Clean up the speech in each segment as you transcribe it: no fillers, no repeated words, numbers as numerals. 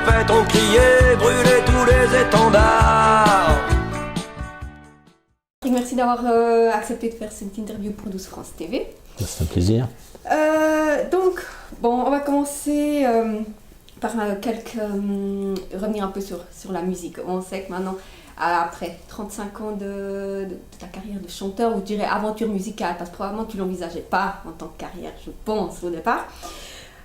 fait trop crier, brûler tous les étendards. Merci d'avoir accepté de faire cette interview pour 12 France TV. C'est un plaisir. Donc, bon, on va commencer par revenir un peu sur la musique. On sait que maintenant, après 35 ans de ta carrière de chanteur, ou je dirais aventure musicale, parce que probablement tu ne l'envisageais pas en tant que carrière, je pense, au départ.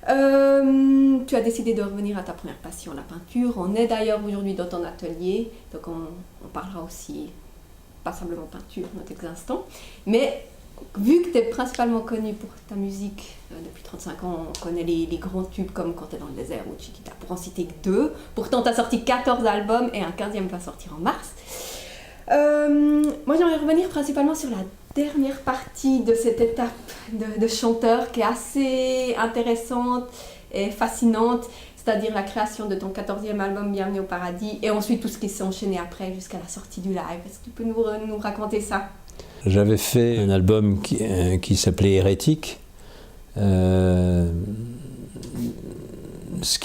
Tu as décidé de revenir à ta première passion, la peinture. On est d'ailleurs aujourd'hui dans ton atelier, donc on parlera aussi, pas simplement peinture dans quelques instants, mais vu que tu es principalement connu pour ta musique depuis 35 ans, on connaît les grands tubes comme Quand t'es dans le désert ou Chiquita, pour en citer que 2. Pourtant, tu as sorti 14 albums et un 15e va sortir en mars. Moi, j'aimerais revenir principalement sur la dernière partie de cette étape de chanteur qui est assez intéressante et fascinante, c'est-à-dire la création de ton 14e album Bienvenue au paradis et ensuite tout ce qui s'est enchaîné après jusqu'à la sortie du live. Est-ce que tu peux nous raconter ça ? J'avais fait un album qui s'appelait Hérétique. Il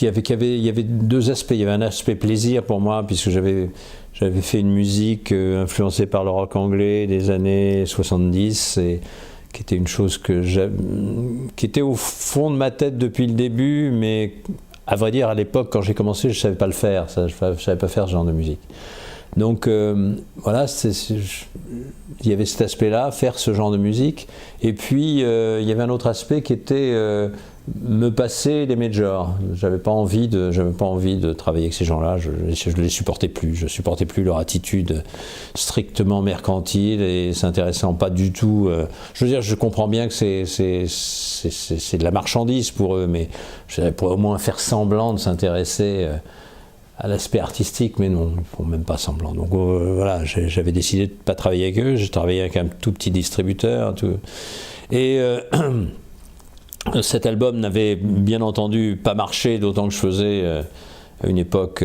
y avait deux aspects. Il y avait un aspect plaisir pour moi, puisque j'avais fait une musique influencée par le rock anglais des années 70, et qui était une chose qui était au fond de ma tête depuis le début, mais à vrai dire, à l'époque, quand j'ai commencé, je ne savais pas le faire. Je ne savais pas faire ce genre de musique. Donc voilà, il y avait cet aspect-là, faire ce genre de musique. Et puis il y avait un autre aspect qui était me passer les majors. J'avais pas envie de travailler avec ces gens-là. Je les supportais plus. Je supportais plus leur attitude strictement mercantile et s'intéressant pas du tout. Je veux dire, je comprends bien que c'est de la marchandise pour eux, mais je pourrais au moins faire semblant de s'intéresser à l'aspect artistique, mais non, ils ne font même pas semblant. Donc voilà, j'avais décidé de ne pas travailler avec eux. J'ai travaillé avec un tout petit distributeur. Et cet album n'avait bien entendu pas marché, d'autant que je faisais à une époque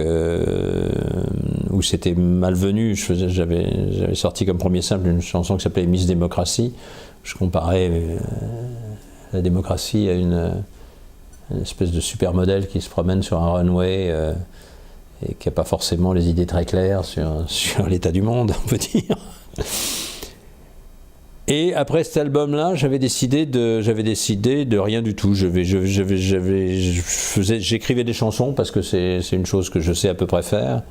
où c'était malvenu. J'avais sorti comme premier simple une chanson qui s'appelait Miss Démocratie. Je comparais la démocratie à une espèce de supermodèle qui se promène sur un runway et qui n'a pas forcément les idées très claires sur l'état du monde, on peut dire. Et après cet album-là, j'avais décidé de rien du tout. J'écrivais des chansons parce que c'est une chose que je sais à peu près faire.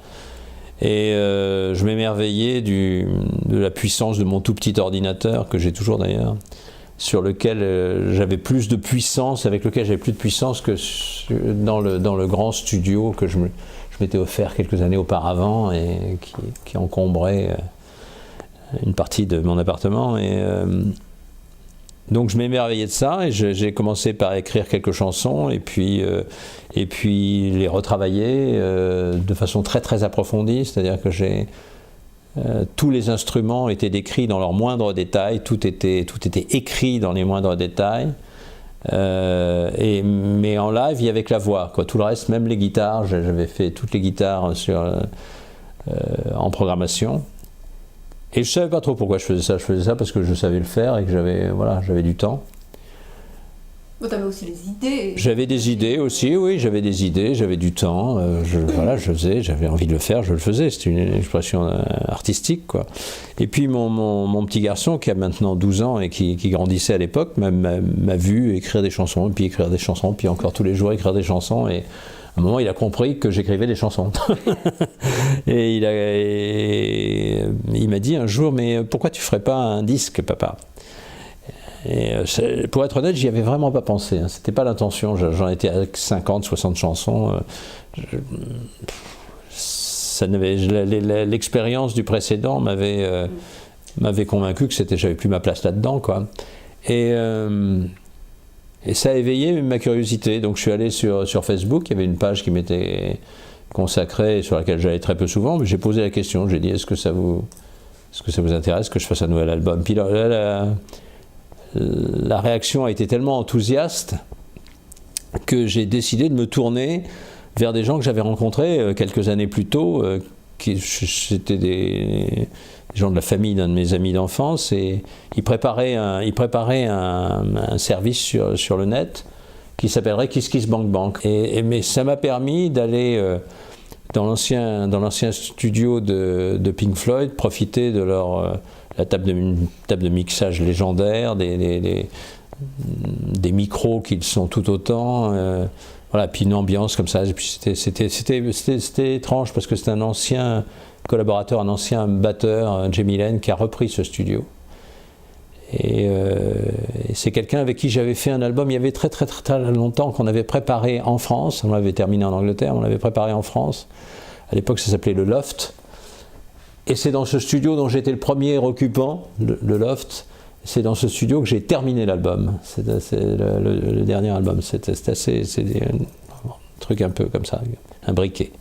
Et je m'émerveillais de la puissance de mon tout petit ordinateur, que j'ai toujours d'ailleurs, sur lequel j'avais plus de puissance, avec lequel j'avais plus de puissance que dans le grand studio que je m'étais offert quelques années auparavant et qui encombrait une partie de mon appartement. Et donc je m'émerveillais de ça et j'ai commencé par écrire quelques chansons et puis les retravailler de façon très très approfondie, c'est-à-dire que tous les instruments étaient décrits dans leurs moindres détails, tout était écrit dans les moindres détails. Mais en live, il y avait que la voix, quoi. Tout le reste, même les guitares, j'avais fait toutes les guitares en programmation. Et je ne savais pas trop pourquoi je faisais ça. Je faisais ça parce que je savais le faire et que j'avais du temps. Tu avais aussi des idées. J'avais des idées aussi, oui, j'avais des idées, j'avais du temps. Je faisais, j'avais envie de le faire, je le faisais. C'était une expression artistique, quoi. Et puis mon petit garçon, qui a maintenant 12 ans et qui grandissait à l'époque, m'a vu écrire des chansons, puis encore tous les jours écrire des chansons. Et à un moment, il a compris que j'écrivais des chansons. Et il m'a dit un jour, mais pourquoi tu ne ferais pas un disque, papa ? Et pour être honnête, j'y avais vraiment pas pensé. Hein. C'était pas l'intention. J'en étais à 50, 60 chansons. L'expérience du précédent m'avait convaincu que j'avais plus ma place là-dedans, quoi. Et ça a éveillé ma curiosité. Donc je suis allé sur Facebook. Il y avait une page qui m'était consacrée, sur laquelle j'allais très peu souvent. Mais j'ai posé la question. J'ai dit, est-ce que ça vous intéresse que je fasse un nouvel album ? Puis la réaction a été tellement enthousiaste que j'ai décidé de me tourner vers des gens que j'avais rencontrés quelques années plus tôt, c'était des gens de la famille d'un de mes amis d'enfance, et ils préparaient un service sur le net qui s'appellerait Kiss Kiss Bank Bank. Mais ça m'a permis d'aller dans l'ancien studio de Pink Floyd, profiter de la table de mixage légendaire, des micros qui sont tout autant, voilà, puis une ambiance comme ça. Et puis c'était étrange parce que c'était un ancien collaborateur, un ancien batteur, Jamie Lane, qui a repris ce studio. Et c'est quelqu'un avec qui j'avais fait un album il y avait très longtemps, qu'on avait préparé en France. On l'avait terminé en Angleterre, on l'avait préparé en France. À l'époque, ça s'appelait le Loft. Et c'est dans ce studio dont j'étais le premier occupant, le Loft. C'est dans ce studio que j'ai terminé l'album. C'est le dernier album. C'est un truc un peu comme ça, un briquet.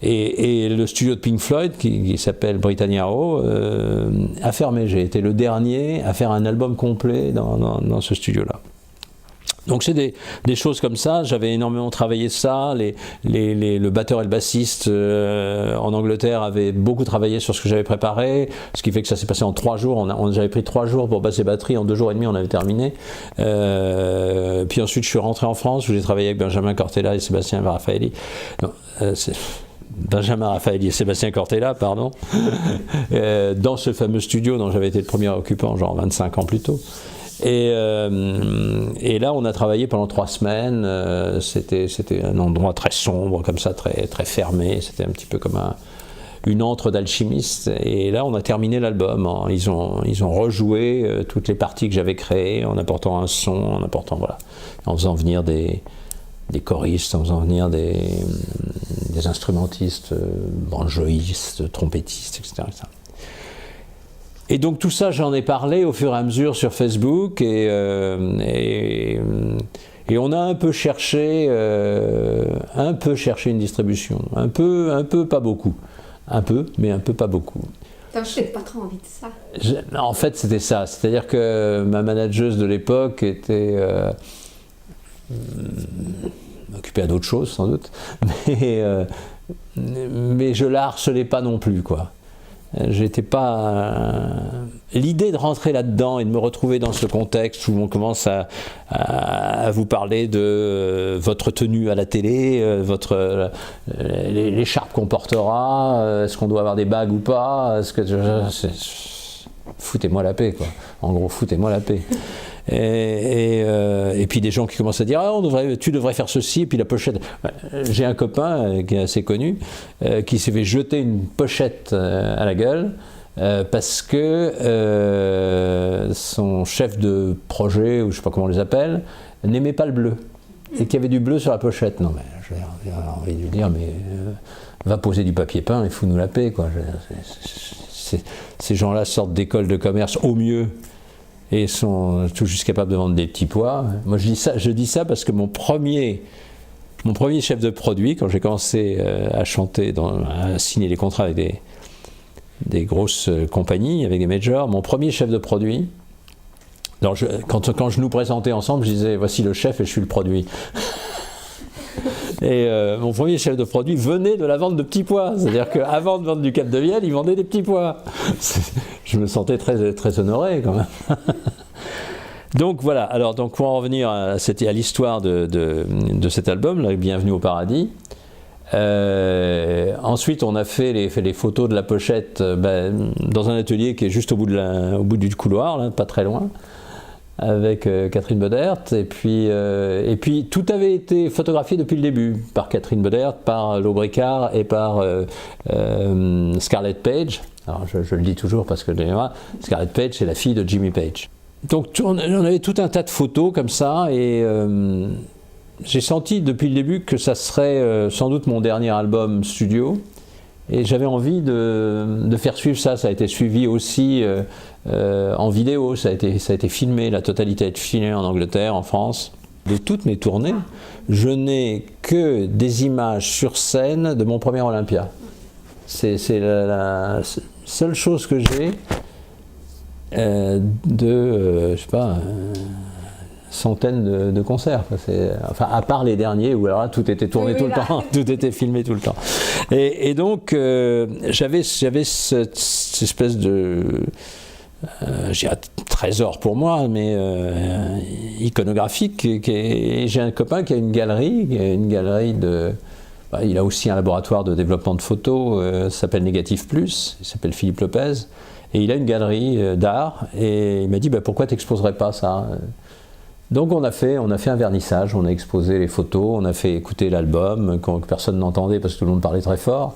Et le studio de Pink Floyd, qui s'appelle Britannia Row, a fermé. J'ai été le dernier à faire un album complet dans ce studio-là. Donc c'est des choses comme ça. J'avais énormément travaillé ça. Le batteur et le bassiste en Angleterre avaient beaucoup travaillé sur ce que j'avais préparé, ce qui fait que ça s'est passé en 3 jours. J'avais pris 3 jours pour passer batterie. En 2 jours et demi, on avait terminé. Puis ensuite, je suis rentré en France où j'ai travaillé avec Benjamin Cortella et Sébastien Raffaelli. Benjamin Raffaelli et Sébastien Cortella, pardon, dans ce fameux studio dont j'avais été le premier occupant, genre 25 ans plus tôt. Et là, on a travaillé pendant 3 semaines. C'était un endroit très sombre, comme ça, très fermé. C'était un petit peu comme une antre d'alchimiste. Et là, on a terminé l'album. Ils ont rejoué toutes les parties que j'avais créées, en apportant un son, en faisant venir des choristes, en faisant venir des instrumentistes, banjoïstes, trompettistes, etc. Et donc tout ça, j'en ai parlé au fur et à mesure sur Facebook, et on a un peu cherché une distribution, un peu, pas beaucoup, un peu, mais un peu, pas beaucoup. T'as peut-être pas trop envie de ça. En fait, c'était ça, c'est-à-dire que ma manageuse de l'époque était occupée à d'autres choses sans doute, mais je la harcelais pas non plus, quoi. J'étais pas. L'idée de rentrer là-dedans et de me retrouver dans ce contexte où on commence à vous parler de votre tenue à la télé, l'écharpe qu'on portera, est-ce qu'on doit avoir des bagues ou pas, foutez-moi la paix, quoi. En gros, foutez-moi la paix. Et puis des gens qui commencent à dire tu devrais faire ceci, et puis la pochette. J'ai un copain qui est assez connu qui s'est fait jeter une pochette à la gueule parce que son chef de projet, ou je sais pas comment on les appelle, n'aimait pas le bleu et qu'il y avait du bleu sur la pochette. Non mais j'ai envie de lui dire va poser du papier peint et fous-nous la paix, quoi. Ces gens-là sortent d'écoles de commerce au mieux et sont tout juste capables de vendre des petits pois. Moi je dis ça parce que mon premier chef de produit, quand j'ai commencé à chanter, à signer les contrats avec des grosses compagnies, avec des majors, mon premier chef de produit, alors quand je nous présentais ensemble, je disais voici le chef et je suis le produit. Et mon premier chef de produit venait de la vente de petits pois, c'est-à-dire qu'avant de vendre du Cap de Vielle, il vendait des petits pois. Je me sentais très, très honoré quand même. Donc voilà, alors donc pour en revenir à l'histoire de cet album, là, Bienvenue au paradis. Ensuite, on a fait les photos de la pochette dans un atelier qui est juste au bout du couloir, là, pas très loin, avec Catherine Bodert, et puis tout avait été photographié depuis le début par Catherine Bodert, par Lo Bricard et par Scarlett Page. Alors je le dis toujours parce que Scarlett Page, c'est la fille de Jimmy Page. Donc on avait tout un tas de photos comme ça, et j'ai senti depuis le début que ça serait sans doute mon dernier album studio, et j'avais envie de faire suivre ça. Ça a été suivi aussi en vidéo, ça a été filmé, la totalité a été filmée en Angleterre, en France. De toutes mes tournées, je n'ai que des images sur scène de mon premier Olympia. C'est la seule chose que j'ai je sais pas, centaines de concerts. Enfin, à part les derniers où alors là, tout était tourné tout le temps, tout était filmé tout le temps. Et donc, j'avais cette espèce de trésor pour moi, mais iconographique. Et j'ai un copain qui a une galerie de... il a aussi un laboratoire de développement de photos, ça s'appelle Négatif Plus, il s'appelle Philippe Lopez, et il a une galerie d'art, et il m'a dit pourquoi tu n'exposerais pas ça? Donc on a fait un vernissage, on a exposé les photos, on a fait écouter l'album, que personne n'entendait parce que tout le monde parlait très fort,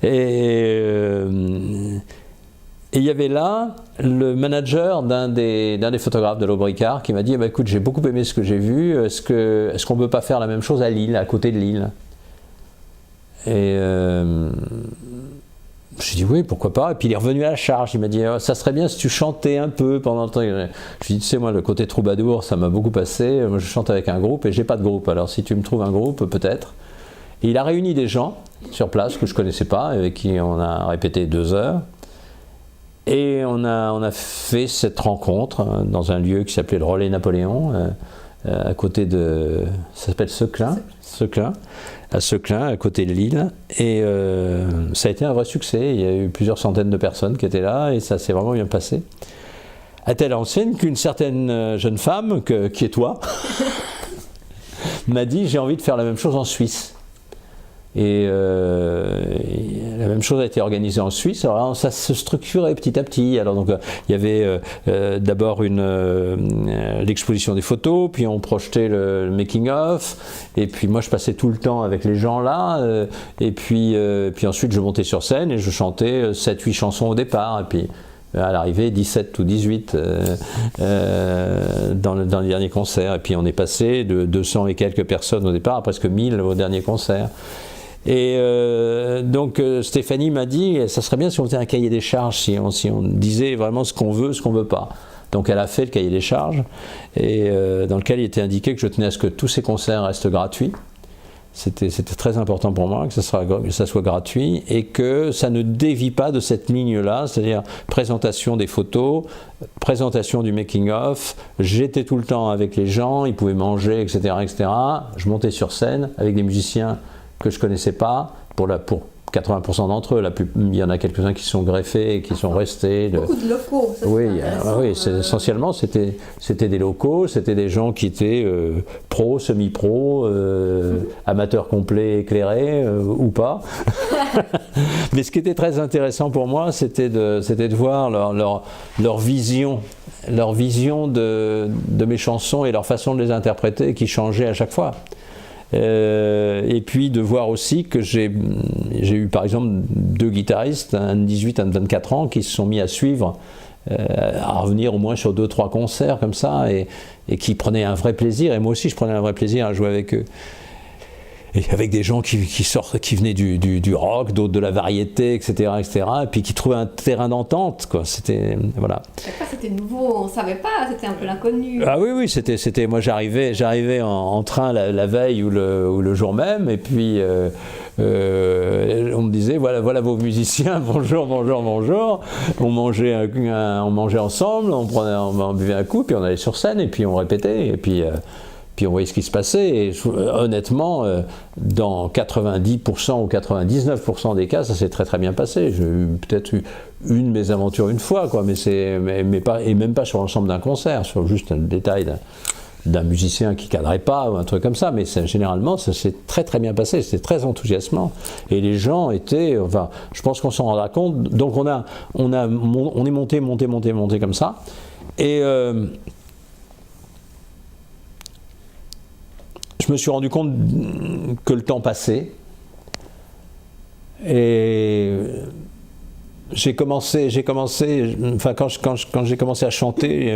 et il y avait là le manager d'un des photographes de l'Aubricard qui m'a dit écoute, j'ai beaucoup aimé ce que j'ai vu, est-ce qu'on ne peut pas faire la même chose à Lille, à côté de Lille? Et j'ai dit oui, pourquoi pas. Et puis il est revenu à la charge, il m'a dit ça serait bien si tu chantais un peu pendant le temps. Je lui ai dit tu sais, moi le côté troubadour ça m'a beaucoup passé, moi je chante avec un groupe et j'ai pas de groupe, alors si tu me trouves un groupe peut-être. Et il a réuni des gens sur place que je connaissais pas, avec qui on a répété 2 heures. Et on a fait cette rencontre dans un lieu qui s'appelait le Relais Napoléon, à côté de... ça s'appelle Seclin, à Seclin, à côté de Lille. Et ça a été un vrai succès. Il y a eu plusieurs centaines de personnes qui étaient là et ça s'est vraiment bien passé. À telle enseigne qu'une certaine jeune femme, qui est toi, m'a dit j'ai envie de faire la même chose en Suisse. Et la même chose a été organisée en Suisse. Alors ça se structurait petit à petit. Alors donc il y avait d'abord l'exposition des photos, puis on projetait le making of, et puis moi je passais tout le temps avec les gens là, et puis ensuite je montais sur scène et je chantais 7-8 chansons au départ, et puis à l'arrivée 17 ou 18 dans le dernier concert, et puis on est passé de 200 et quelques personnes au départ à presque 1000 au dernier concert. Et donc Stéphanie m'a dit ça serait bien si on faisait un cahier des charges, si on disait vraiment ce qu'on veut, ce qu'on veut pas. Donc elle a fait le cahier des charges, et dans lequel il était indiqué que je tenais à ce que tous ces concerts restent gratuits. C'était très important pour moi que ça soit gratuit et que ça ne dévie pas de cette ligne-là, c'est-à-dire présentation des photos, présentation du making-of. J'étais tout le temps avec les gens, ils pouvaient manger, etc., etc. Je montais sur scène avec des musiciens que je ne connaissais pas, pour 80% d'entre eux. Il y en a quelques-uns qui sont greffés et qui sont restés. Beaucoup de locaux. Ça, oui, essentiellement c'était des locaux, c'était des gens qui étaient pros, semi-pros, amateurs complets, éclairés ou pas. Mais ce qui était très intéressant pour moi, c'était de voir leur vision de mes chansons et leur façon de les interpréter qui changeait à chaque fois. Et puis de voir aussi que j'ai eu par exemple 2 guitaristes, un de 18, un de 24 ans, qui se sont mis à suivre, à revenir au moins sur 2-3 concerts comme ça, et qui prenaient un vrai plaisir, et moi aussi je prenais un vrai plaisir à jouer avec eux. Et avec des gens qui venaient du rock, d'autres de la variété, etc., et puis qui trouvaient un terrain d'entente, quoi. C'était, voilà. C'était nouveau, on ne savait pas, c'était un peu l'inconnu. Ah oui, c'était moi j'arrivais en train la veille ou le jour même, et puis on me disait voilà vos musiciens, bonjour. On mangeait ensemble, on buvait un coup, puis on allait sur scène, et puis on répétait, et puis on voyait ce qui se passait, et honnêtement, dans 90% ou 99% des cas, ça s'est très très bien passé. J'ai peut-être eu une mésaventure une fois, quoi, mais pas, et même pas sur l'ensemble d'un concert, sur juste un détail d'un musicien qui cadrait pas, ou un truc comme ça, mais généralement ça s'est très très bien passé, c'était très enthousiasmant, et les gens étaient, enfin, je pense qu'on s'en rendra compte, donc on est monté comme ça, et je me suis rendu compte que le temps passait, et j'ai commencé, enfin quand j'ai commencé à chanter,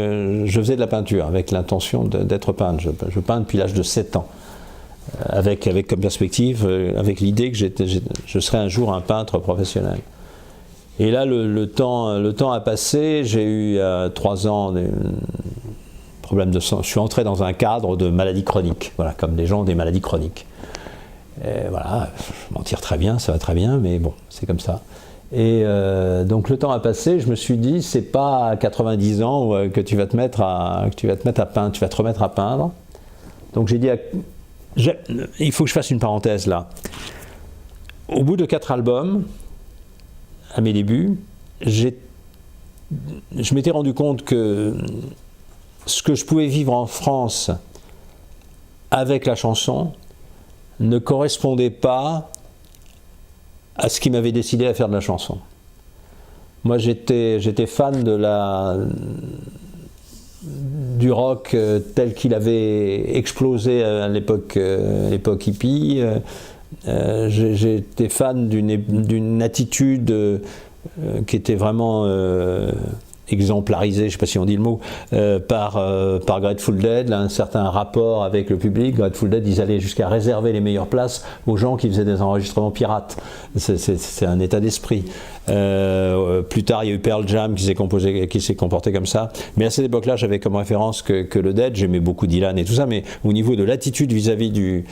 je faisais de la peinture avec l'intention d'être peintre. Je peins depuis l'âge de 7 ans, avec comme perspective, avec l'idée que je serais un jour un peintre professionnel. Et là, le temps a passé. J'ai eu 3 ans des problèmes de sang. Je suis entré dans un cadre de maladies chroniques, voilà, comme les gens ont des maladies chroniques. Et voilà, je m'en tire très bien, ça va très bien, mais bon, c'est comme ça. Et donc le temps a passé, je me suis dit, c'est pas à 90 ans que tu vas te mettre à peindre, tu vas te remettre à peindre. Donc j'ai dit, il faut que je fasse une parenthèse là. Au bout de 4 albums, à mes débuts, je m'étais rendu compte que ce que je pouvais vivre en France avec la chanson ne correspondait pas à ce qui m'avait décidé à faire de la chanson. Moi, j'étais fan du rock tel qu'il avait explosé à l'époque hippie. J'étais fan d'une attitude qui était vraiment exemplarisée, je ne sais pas si on dit le mot, par Grateful Dead, là, un certain rapport avec le public. Grateful Dead, ils allaient jusqu'à réserver les meilleures places aux gens qui faisaient des enregistrements pirates. C'est un état d'esprit. Plus tard, il y a eu Pearl Jam qui s'est comporté comme ça. Mais à cette époque-là, j'avais comme référence que le Dead. J'aimais beaucoup Dylan et tout ça, mais au niveau de l'attitude vis-à-vis du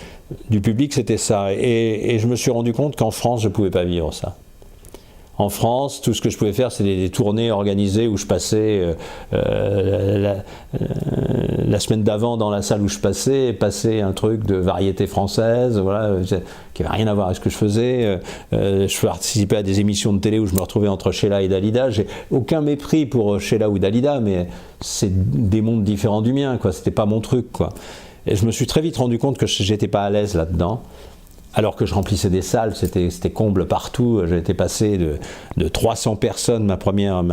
public, c'était ça. Et je me suis rendu compte qu'en France, je ne pouvais pas vivre ça. En France, tout ce que je pouvais faire, c'était des tournées organisées où je passais la semaine d'avant dans la salle où je passer un truc de variété française, voilà, qui n'avait rien à voir avec ce que je faisais. Je participais à des émissions de télé où je me retrouvais entre Sheila et Dalida. J'ai aucun mépris pour Sheila ou Dalida, mais c'est des mondes différents du mien, quoi. C'était pas mon truc, quoi. Et je me suis très vite rendu compte que j'étais pas à l'aise là-dedans. Alors que je remplissais des salles, c'était comble partout. J'étais passé de 300 personnes, ma première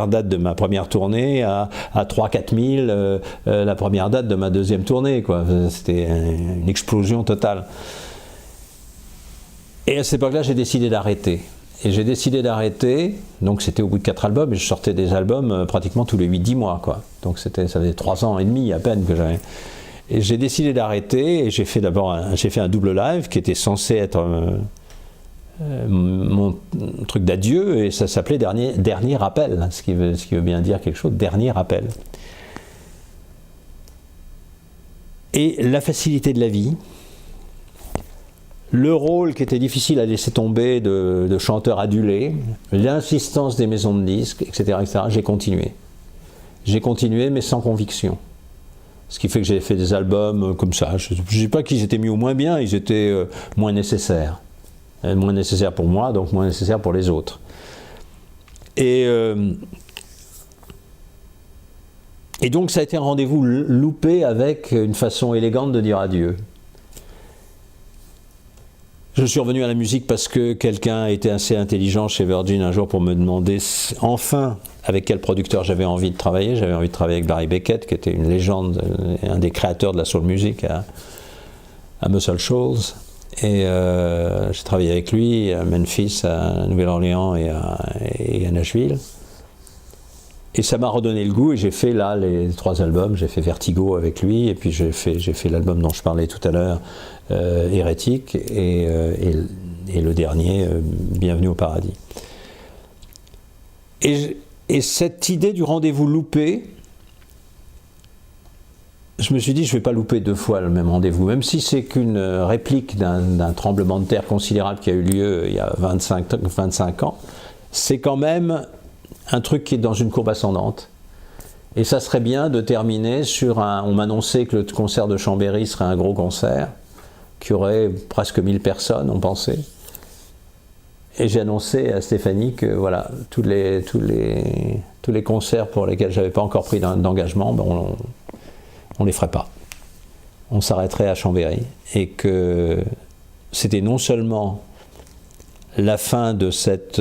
date de ma première tournée, à 3-4 000 la première date de ma deuxième tournée, quoi. C'était une explosion totale. Et à cette époque-là, j'ai décidé d'arrêter. Et j'ai décidé d'arrêter, donc c'était au bout de 4 albums, et je sortais des albums pratiquement tous les 8-10 mois, quoi. Donc ça faisait 3 ans et demi à peine que j'avais... Et j'ai décidé d'arrêter et j'ai fait un double live qui était censé être mon truc d'adieu, et ça s'appelait Dernier Appel, ce qui veut bien dire quelque chose, Dernier Appel. Et la facilité de la vie, le rôle qui était difficile à laisser tomber de chanteur adulé, l'insistance des maisons de disques, etc., j'ai continué. J'ai continué, mais sans conviction. Ce qui fait que j'ai fait des albums comme ça. Je ne sais pas qu'ils étaient mieux ou moins bien, ils étaient moins nécessaires. Moins nécessaires pour moi, donc moins nécessaires pour les autres. Et donc ça a été un rendez-vous loupé avec une façon élégante de dire adieu. Je suis revenu à la musique parce que quelqu'un a été assez intelligent chez Virgin un jour pour me demander enfin avec quel producteur j'avais envie de travailler. J'avais envie de travailler avec Barry Beckett, qui était une légende, un des créateurs de la soul music à Muscle Shoals. Et j'ai travaillé avec lui à Memphis, à Nouvelle-Orléans et à Nashville. Et ça m'a redonné le goût, et j'ai fait là les 3 albums. J'ai fait Vertigo avec lui, et puis j'ai fait l'album dont je parlais tout à l'heure, Hérétique, et le dernier, Bienvenue au paradis. Et cette idée du rendez-vous loupé, je me suis dit, je ne vais pas louper 2 fois le même rendez-vous, même si c'est qu'une réplique d'un tremblement de terre considérable qui a eu lieu il y a 25 ans, c'est quand même un truc qui est dans une courbe ascendante. Et ça serait bien de terminer sur on m'annonçait que le concert de Chambéry serait un gros concert, qui aurait presque 1000 personnes, on pensait. Et j'ai annoncé à Stéphanie que voilà, tous les concerts pour lesquels je n'avais pas encore pris d'engagement, on ne les ferait pas. On s'arrêterait à Chambéry. Et que c'était non seulement la fin de cette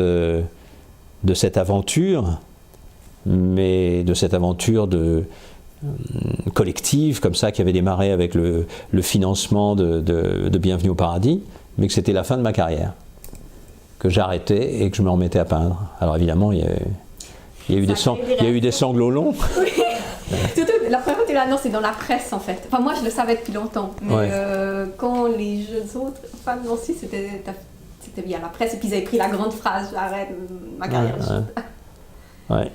aventure, mais de cette aventure collective, comme ça, qui avait démarré avec le financement de Bienvenue au paradis, mais que c'était la fin de ma carrière. Que j'arrêtais et que je me remettais à peindre. Alors évidemment, il y a eu des sanglots longs. Oui. Surtout, la première fois que tu l'as annoncé, c'est dans la presse en fait. Enfin, moi je le savais depuis longtemps, mais ouais. Quand les autres femmes l'ont su, c'était via la presse, et puis ils avaient pris la grande phrase, j'arrête ma carrière. Ouais.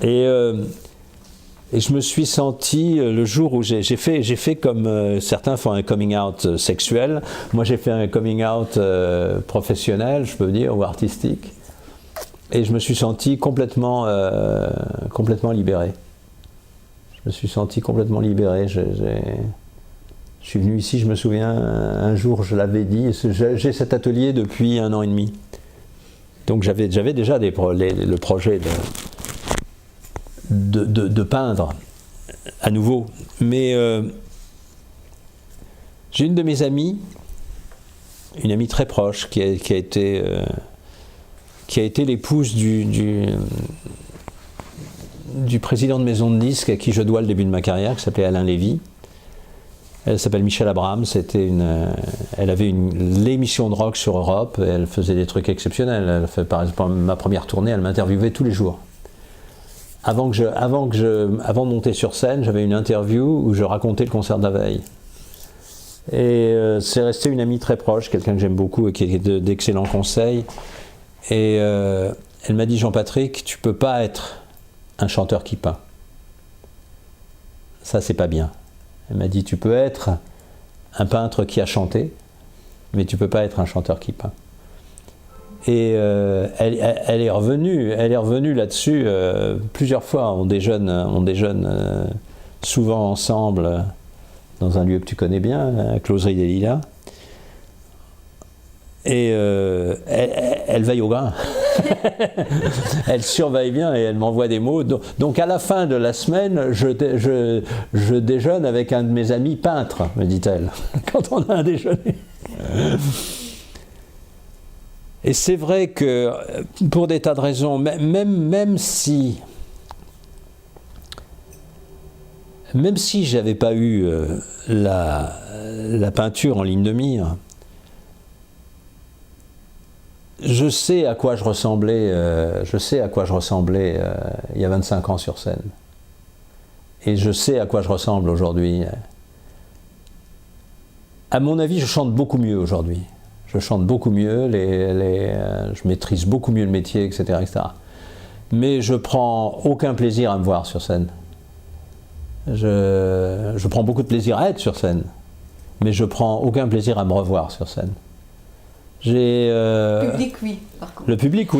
Et je me suis senti, le jour où j'ai fait comme certains font un coming out sexuel, moi j'ai fait un coming out professionnel, je peux dire, ou artistique. Et je me suis senti complètement libéré. Je me suis senti complètement libéré. Je suis venu ici, je me souviens, un jour je l'avais dit, j'ai cet atelier depuis 1 an et demi. Donc j'avais déjà le projet de peindre à nouveau. Mais j'ai une de mes amies, une amie très proche, qui a été l'épouse du président de maison de disques à qui je dois le début de ma carrière, qui s'appelait Alain Lévy. Elle s'appelle Michel Abraham, elle avait l'émission de rock sur Europe, et elle faisait des trucs exceptionnels. Elle fait, par exemple, ma première tournée, elle m'interviewait tous les jours. Avant de monter sur scène, j'avais une interview où je racontais le concert de la veille. Et c'est resté une amie très proche, quelqu'un que j'aime beaucoup et qui a d'excellents conseils. Et elle m'a dit, Jean-Patrick, tu peux pas être un chanteur qui peint. Ça, c'est pas bien. Elle m'a dit, tu peux être un peintre qui a chanté, mais tu peux pas être un chanteur qui peint. Et elle est revenue là-dessus plusieurs fois. On déjeune souvent ensemble dans un lieu que tu connais bien, la Closerie des Lilas. Et elle veille au grain. Elle surveille bien et elle m'envoie des mots. Donc à la fin de la semaine, je déjeune avec un de mes amis peintres, me dit-elle, quand on a un déjeuner. Et c'est vrai que pour des tas de raisons, même si j'avais pas eu la peinture en ligne de mire, je sais à quoi je ressemblais il y a 25 ans sur scène. Et je sais à quoi je ressemble aujourd'hui. À mon avis, je chante beaucoup mieux aujourd'hui. Je chante beaucoup mieux, je maîtrise beaucoup mieux le métier, etc., etc. Mais je prends aucun plaisir à me voir sur scène. Je prends beaucoup de plaisir à être sur scène, mais je prends aucun plaisir à me revoir sur scène. Le public, oui, par contre. Le public,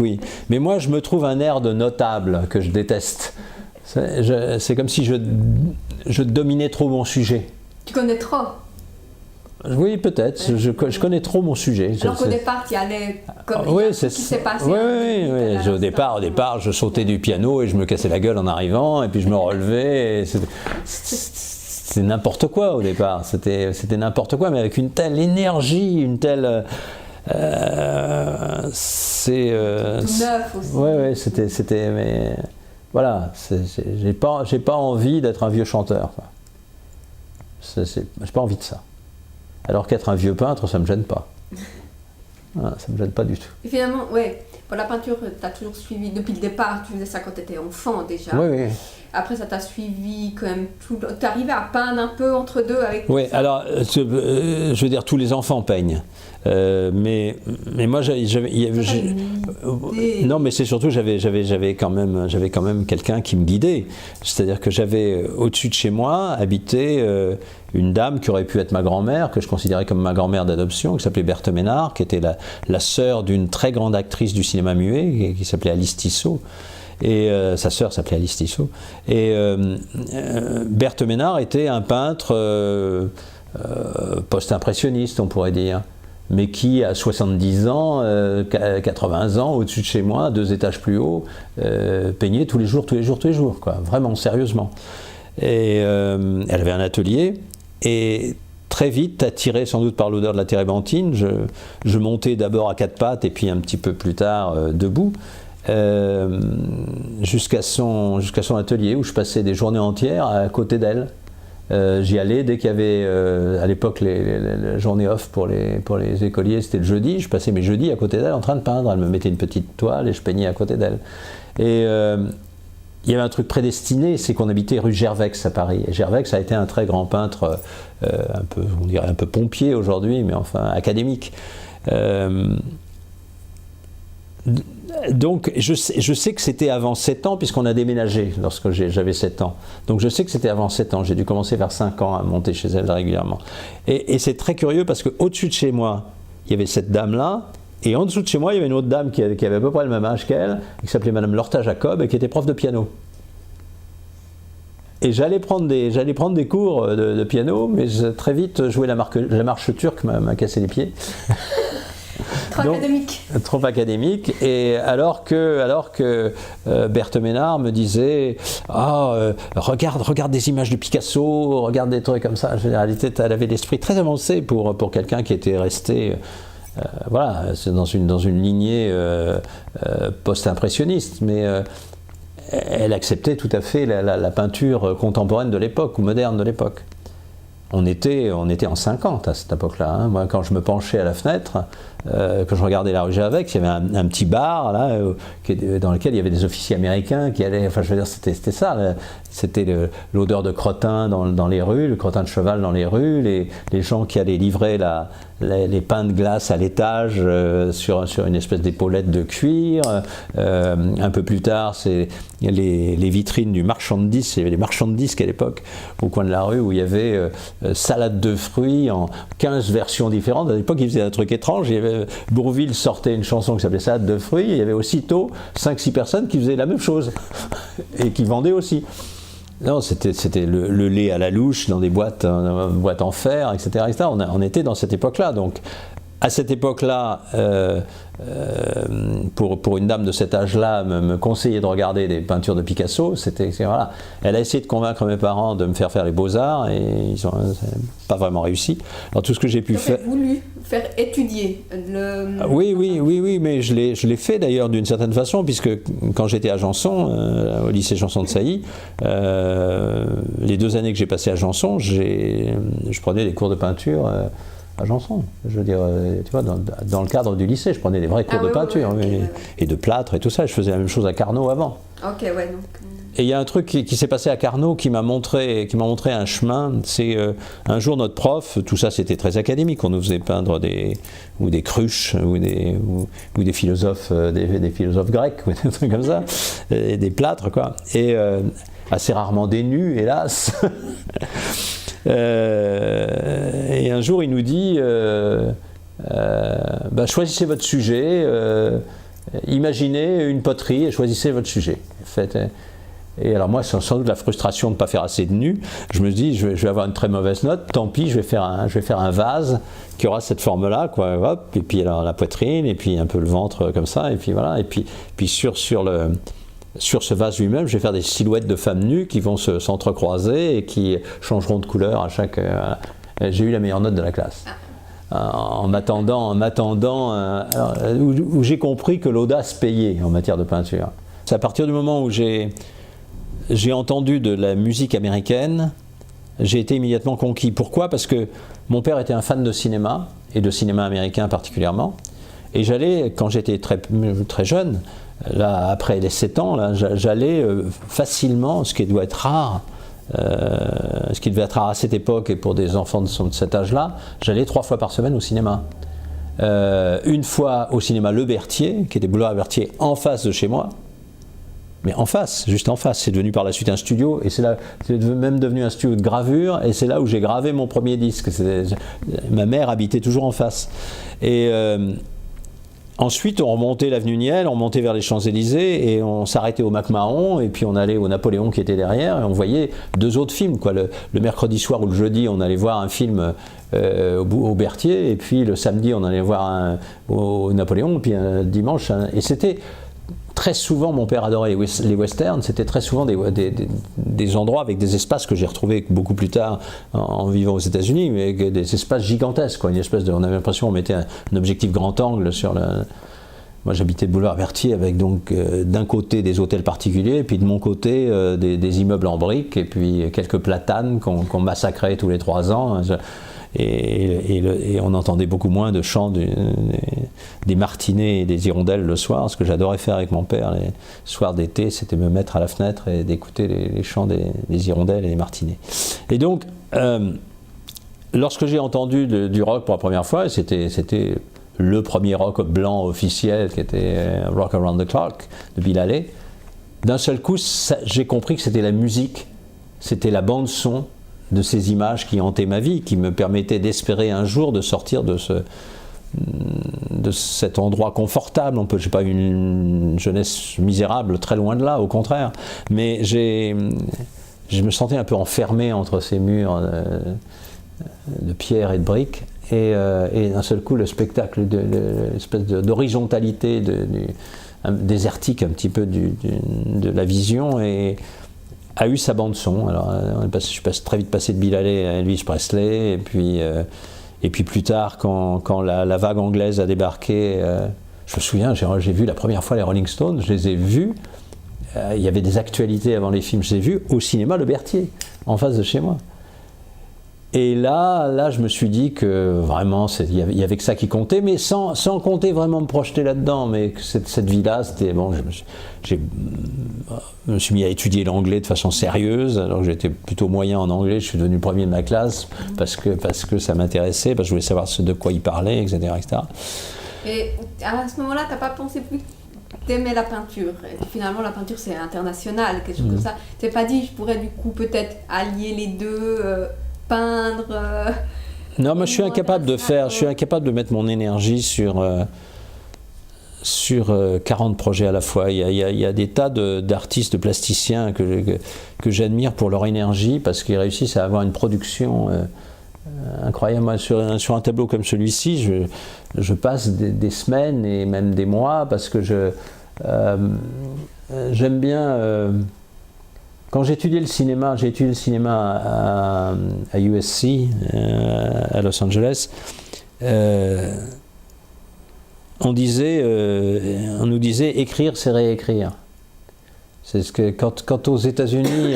oui. Mais moi, je me trouve un air de notable que je déteste. C'est comme si je dominais trop mon sujet. Tu connais trop. Oui, peut-être. Je connais trop mon sujet. Alors qu'au départ, tu y allais comme ce qui s'est passé. Oui. Au départ, je sautais du piano et je me cassais la gueule en arrivant, et puis je me relevais. C'était n'importe quoi au départ. C'était n'importe quoi, mais avec une telle énergie, une telle. Tout neuf aussi. Oui, c'était. Mais voilà, j'ai pas envie d'être un vieux chanteur. J'ai pas envie de ça. Alors qu'être un vieux peintre, ça me gêne pas. Voilà, ça me gêne pas du tout. Et finalement, ouais, pour la peinture, tu as toujours suivi, depuis le départ, tu faisais ça quand tu étais enfant déjà. Oui. Après, ça t'a suivi quand même tout. Tu arrivais à peindre un peu entre deux avec. Oui, alors, je veux dire, tous les enfants peignent. Mais moi, non, mais c'est surtout, j'avais quand même quelqu'un qui me guidait. C'est-à-dire que j'avais au-dessus de chez moi habité une dame qui aurait pu être ma grand-mère, que je considérais comme ma grand-mère d'adoption, qui s'appelait Berthe Ménard, qui était la sœur d'une très grande actrice du cinéma muet, qui s'appelait Alice Tissot. Et sa sœur s'appelait Alice Tissot. Et Berthe Ménard était un peintre post-impressionniste, on pourrait dire, mais qui, à 70 ans, 80 ans, au-dessus de chez moi, 2 étages plus haut, peignait tous les jours, quoi, vraiment, sérieusement. Et elle avait un atelier, et très vite, attiré sans doute par l'odeur de la térébenthine, je montais d'abord à 4 pattes, et puis un petit peu plus tard, debout, jusqu'à son atelier, où je passais des journées entières à côté d'elle. J'y allais dès qu'il y avait, à l'époque, les journées off pour les écoliers, c'était le jeudi. Je passais mes jeudis à côté d'elle en train de peindre. Elle me mettait une petite toile et je peignais à côté d'elle. Et il y avait un truc prédestiné, c'est qu'on habitait rue Gervex à Paris. Et Gervex a été un très grand peintre, on dirait un peu pompier aujourd'hui, mais enfin académique. Donc je sais que c'était avant 7 ans, puisqu'on a déménagé lorsque j'avais 7 ans. Donc je sais que c'était avant 7 ans, j'ai dû commencer vers 5 ans à monter chez elle régulièrement. Et c'est très curieux parce qu'au-dessus de chez moi, il y avait cette dame-là, et en dessous de chez moi, il y avait une autre dame qui avait à peu près le même âge qu'elle, qui s'appelait Madame Lorta Jacob, et qui était prof de piano. Et j'allais prendre des cours de piano, mais très vite, jouer la marche turque m'a cassé les pieds. Trop académique. Et alors que Berthe Ménard me disait regarde des images de Picasso, regarde des trucs comme ça. En réalité, elle avait l'esprit très avancé pour quelqu'un qui était resté c'est dans une lignée post-impressionniste, mais elle acceptait tout à fait la peinture contemporaine de l'époque ou moderne de l'époque. On était en 50 à cette époque-là. Hein. Moi, quand je me penchais à la fenêtre, quand je regardais la rue Javec, il y avait un petit bar là, dans lequel il y avait des officiers américains qui allaient. Enfin, je veux dire, c'était ça. C'était l'odeur de crottin dans les rues, le crottin de cheval dans les rues, les gens qui allaient livrer les pains de glace à l'étage sur une espèce d'épaulette de cuir. Un peu plus tard, c'est les vitrines du marchand de disques. Il y avait des marchands de disques à l'époque, au coin de la rue, où il y avait salade de fruits en 15 versions différentes. À l'époque, ils faisaient un truc étrange. Bourvil sortait une chanson qui s'appelait Salade de fruits. Il y avait aussitôt 5-6 personnes qui faisaient la même chose et qui vendaient aussi. Non, c'était le lait à la louche dans des boîtes en fer, etc. On était dans cette époque-là. Donc, à cette époque-là, pour une dame de cet âge-là, me conseiller de regarder des peintures de Picasso, voilà. Elle a essayé de convaincre mes parents de me faire les beaux-arts et ils n'ont pas vraiment réussi. Alors tout ce que j'ai pu faire... voulu faire étudier le... Oui, mais je l'ai fait d'ailleurs d'une certaine façon, puisque quand j'étais à Janson, au lycée Janson de Sailly, les 2 années que j'ai passées à Janson, je prenais des cours de peinture à Janson. Je veux dire, tu vois, dans le cadre du lycée, je prenais des vrais cours de peinture et de plâtre et tout ça. Je faisais la même chose à Carnot avant. Ok, ouais, donc... Et il y a un truc qui s'est passé à Carnot qui m'a montré un chemin. C'est un jour notre prof, tout ça c'était très académique, on nous faisait peindre des cruches ou des philosophes, des philosophes grecs ou des trucs comme ça, et des plâtres quoi. Et assez rarement des nus, hélas. Et un jour il nous dit choisissez votre sujet, imaginez une poterie et choisissez votre sujet. Faites. Et alors moi, sans doute la frustration de ne pas faire assez de nus, je me dis, je vais avoir une très mauvaise note, tant pis, je vais faire un vase qui aura cette forme-là, quoi, hop, et puis alors la poitrine, et puis un peu le ventre comme ça, et puis voilà, et puis sur ce vase lui-même, je vais faire des silhouettes de femmes nues qui vont s'entrecroiser et qui changeront de couleur à chaque... J'ai eu la meilleure note de la classe. En m'attendant, où j'ai compris que l'audace payait en matière de peinture. C'est à partir du moment où j'ai entendu de la musique américaine, j'ai été immédiatement conquis. Pourquoi ? Parce que mon père était un fan de cinéma, et de cinéma américain particulièrement, et j'allais, quand j'étais très jeune, là, après les 7 ans, là, j'allais facilement, ce qui doit être rare, ce qui devait être rare à cette époque et pour des enfants de cet âge-là, j'allais 3 fois par semaine au cinéma. Une fois au cinéma Le Berthier, qui était boulevard Berthier en face de chez moi, mais en face, juste en face, c'est devenu par la suite un studio, et c'est même devenu un studio de gravure, et c'est là où j'ai gravé mon premier disque. Ma mère habitait toujours en face. Et ensuite, on remontait l'avenue Niel, on montait vers les Champs-Élysées, et on s'arrêtait au McMahon, et puis on allait au Napoléon qui était derrière, et on voyait 2 autres films, quoi. Le mercredi soir ou le jeudi, on allait voir un film au Berthier, et puis le samedi, on allait voir au Napoléon, et puis un dimanche, et c'était... Très souvent, mon père adorait les westerns, c'était très souvent des endroits avec des espaces que j'ai retrouvés beaucoup plus tard en vivant aux États-Unis, mais des espaces gigantesques, quoi, on avait l'impression qu'on mettait un objectif grand angle sur le... Moi j'habitais le boulevard Berthier avec donc d'un côté des hôtels particuliers, et puis de mon côté des immeubles en briques, et puis quelques platanes qu'on massacrait tous les 3 ans. Et on entendait beaucoup moins de chants des martinets et des hirondelles le soir. Ce que j'adorais faire avec mon père les soirs d'été, c'était me mettre à la fenêtre et d'écouter les chants des hirondelles et des martinets. Et donc, lorsque j'ai entendu du rock pour la première fois, c'était le premier rock blanc officiel qui était Rock Around the Clock de Bill Haley, d'un seul coup, j'ai compris que c'était la musique, c'était la bande-son de ces images qui hantaient ma vie, qui me permettaient d'espérer un jour de sortir de cet endroit confortable. Je n'ai pas eu une jeunesse misérable, très loin de là, au contraire. Mais je me sentais un peu enfermé entre ces murs de pierre et de briques. et d'un seul coup le spectacle, l'espèce d'horizontalité désertique un petit peu de la vision a eu sa bande son. Alors je suis très vite passé de Bill Haley à Elvis Presley, et puis plus tard quand la vague anglaise a débarqué, je me souviens, j'ai vu la première fois les Rolling Stones, je les ai vus, il y avait des actualités avant les films, je les ai vus au cinéma Le Berthier, en face de chez moi. Et là, je me suis dit que vraiment, il y avait que ça qui comptait, mais sans compter vraiment me projeter là-dedans. Mais que cette vie-là, c'était bon. Je me suis mis à étudier l'anglais de façon sérieuse, alors que j'étais plutôt moyen en anglais. Je suis devenu le premier de ma classe parce que ça m'intéressait, parce que je voulais savoir de quoi il parlait, etc., etc. Et à ce moment-là, tu n'as pas pensé plus t'aimais la peinture. Et finalement, la peinture, c'est international, quelque chose comme ça. Tu t'es pas dit, je pourrais du coup peut-être allier les deux, peindre. Non, moi je suis incapable de mettre mon énergie sur 40 projets à la fois. Il y a des tas d'artistes, de plasticiens que j'admire pour leur énergie, parce qu'ils réussissent à avoir une production incroyable. Moi, sur un tableau comme celui-ci, je passe des semaines et même des mois, parce que j'aime bien... Quand j'ai étudié le cinéma à USC, à Los Angeles, on nous disait écrire, c'est réécrire. C'est ce que quand aux États-Unis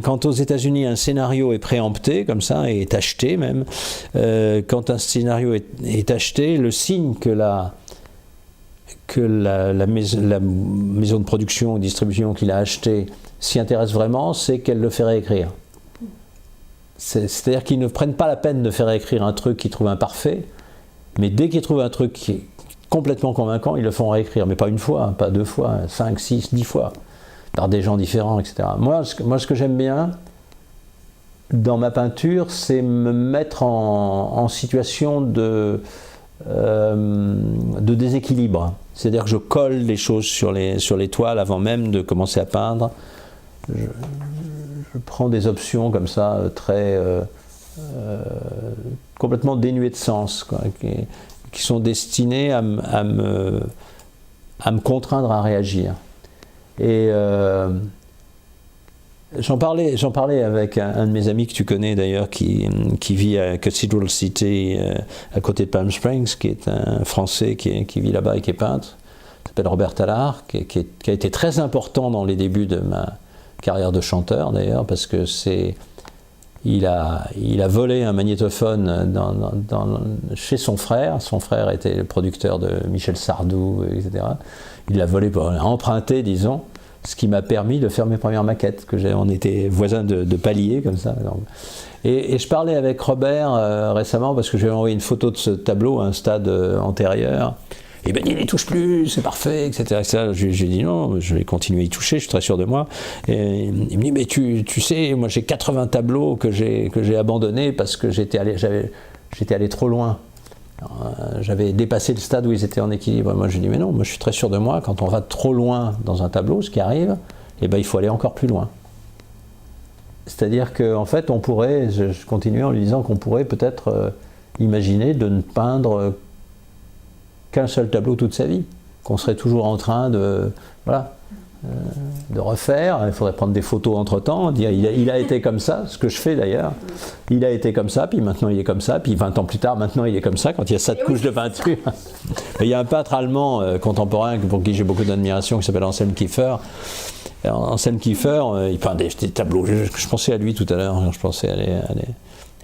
quand aux États-Unis un scénario est préempté comme ça, et est acheté même, quand un scénario est acheté, le signe que la maison de production ou distribution qui l'a acheté s'y intéresse vraiment, c'est qu'elle le fait réécrire. C'est-à-dire qu'ils ne prennent pas la peine de faire réécrire un truc qu'ils trouvent imparfait, mais dès qu'ils trouvent un truc qui est complètement convaincant, ils le font réécrire, mais pas une fois, pas 2 fois, 5, 6, 10 fois, par des gens différents, etc. Moi, ce que j'aime bien dans ma peinture, c'est me mettre en situation de déséquilibre. C'est-à-dire que je colle les choses sur les toiles avant même de commencer à peindre. Je prends des options comme ça, complètement dénuées de sens, quoi, qui sont destinées à me contraindre à réagir. Et j'en parlais avec un de mes amis que tu connais d'ailleurs, qui vit à Cathedral City, à côté de Palm Springs, qui est un Français qui vit là-bas et qui est peintre, qui s'appelle Robert Tallard, qui a été très important dans les débuts de ma carrière de chanteur d'ailleurs, parce que il a volé un magnétophone chez son frère. Son frère était le producteur de Michel Sardou, etc. Il l'a volé pour emprunter, disons, ce qui m'a permis de faire mes premières maquettes. On était voisins de palier, comme ça. Et je parlais avec Robert récemment, parce que je lui ai envoyé une photo de ce tableau à un stade antérieur. Et ben il n'y touche plus, c'est parfait, etc. J'ai dit non, je vais continuer à y toucher, je suis très sûr de moi. Et il me dit, mais tu sais, moi j'ai 80 tableaux que j'ai abandonnés parce que j'étais allé trop loin. J'avais dépassé le stade où ils étaient en équilibre. Moi je dis, mais non, moi je suis très sûr de moi, quand on va trop loin dans un tableau, ce qui arrive, eh ben, il faut aller encore plus loin. C'est-à-dire qu'en fait, on pourrait, je continuais en lui disant qu'on pourrait peut-être imaginer de ne peindre qu'un seul tableau toute sa vie, qu'on serait toujours en train de refaire. Il faudrait prendre des photos entre-temps, dire il a été comme ça, ce que je fais d'ailleurs, il a été comme ça, puis maintenant il est comme ça, puis 20 ans plus tard, maintenant il est comme ça, quand il y a 7 couches de peinture. Il y a un peintre allemand contemporain pour qui j'ai beaucoup d'admiration, qui s'appelle Anselm Kiefer. Anselm Kiefer, il peint des tableaux, je pensais à lui tout à l'heure, je pensais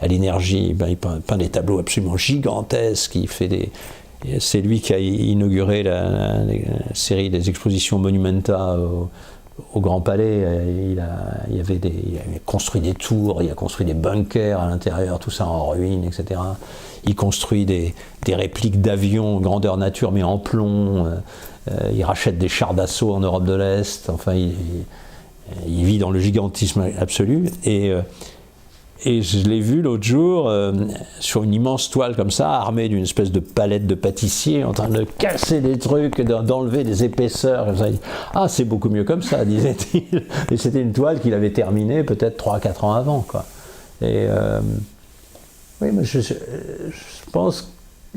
à l'énergie, il peint des tableaux absolument gigantesques, c'est lui qui a inauguré la série des expositions Monumenta au Grand Palais. Il a construit des tours, il a construit des bunkers à l'intérieur, tout ça en ruine, etc. Il construit des répliques d'avions grandeur nature mais en plomb. Il rachète des chars d'assaut en Europe de l'Est. Enfin, il vit dans le gigantisme absolu. Et je l'ai vu l'autre jour sur une immense toile comme ça, armé d'une espèce de palette de pâtissier, en train de casser des trucs, d'enlever des épaisseurs. Comme ça. Ah, c'est beaucoup mieux comme ça, disait-il. Et c'était une toile qu'il avait terminée peut-être 3-4 ans avant, quoi. Et oui, mais je pense que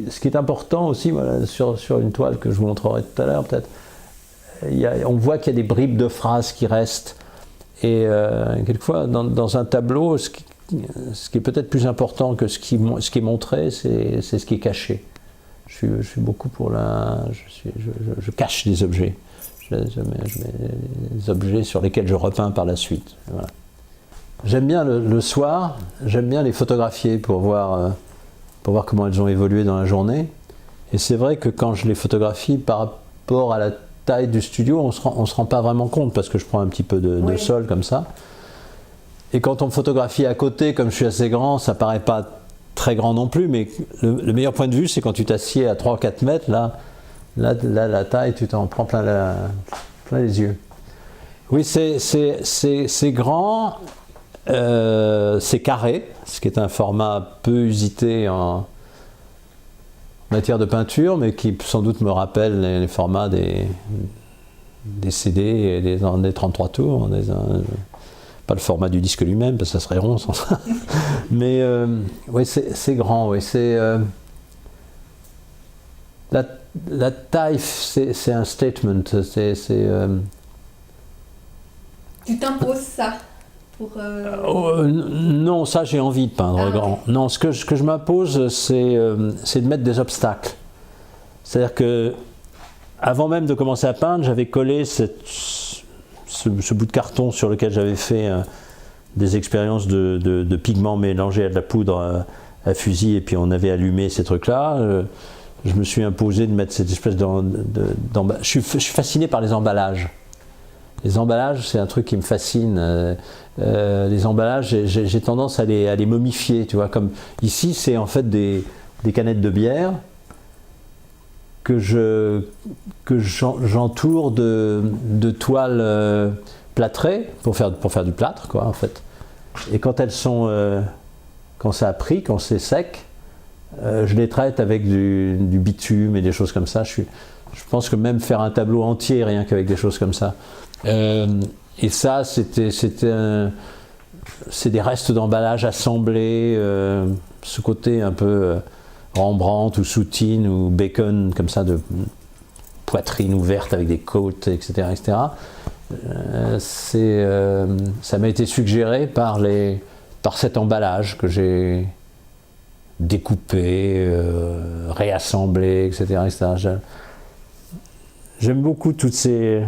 ce qui est important aussi, voilà, sur une toile que je vous montrerai tout à l'heure peut-être, on voit qu'il y a des bribes de phrases qui restent. Et quelquefois, dans un tableau, ce qui est peut-être plus important que ce qui est montré, c'est ce qui est caché. Je suis beaucoup pour je cache des objets. Je mets des objets sur lesquels je repeins par la suite. Voilà. J'aime bien le soir, j'aime bien les photographier pour voir comment elles ont évolué dans la journée. Et c'est vrai que quand je les photographie par rapport à la taille du studio, on se rend pas vraiment compte parce que je prends un petit peu de sol comme ça. Et quand on me photographie à côté, comme je suis assez grand, ça paraît pas très grand non plus, mais le meilleur point de vue, c'est quand tu t'assieds à 3 ou 4 mètres, là, la taille, tu t'en prends plein les yeux. Oui, c'est grand, c'est carré, ce qui est un format peu usité en matière de peinture, mais qui sans doute me rappelle les formats des CD et des 33 tours, pas le format du disque lui-même, parce que ça serait rond sans ça. Mais oui, c'est grand, oui, c'est... La taille, c'est un statement. Tu t'imposes ça pour... Non, ça j'ai envie de peindre grand. Okay. Non, ce que je m'impose, c'est de mettre des obstacles. C'est-à-dire que, avant même de commencer à peindre, j'avais collé ce bout de carton sur lequel j'avais fait des expériences de pigments mélangés à de la poudre à fusil, et puis on avait allumé ces trucs-là. Je me suis imposé de mettre cette espèce d'emballage. Je suis fasciné par les emballages. Les emballages, c'est un truc qui me fascine. Les emballages, j'ai tendance à les momifier, tu vois. Comme ici, c'est en fait des canettes de bière que j'entoure de toiles plâtrées pour faire du plâtre, quoi, en fait. Et quand quand ça a pris, quand c'est sec, je les traite avec du bitume et des choses comme ça. Je pense que même faire un tableau entier rien qu'avec des choses comme ça. Et ça, c'est des restes d'emballage assemblés, ce côté un peu Rembrandt ou Soutine ou Bacon, comme ça, de poitrine ouverte avec des côtes, etc. etc. Ça m'a été suggéré par cet emballage que j'ai découpé, réassemblé, etc. etc. J'aime beaucoup tous ces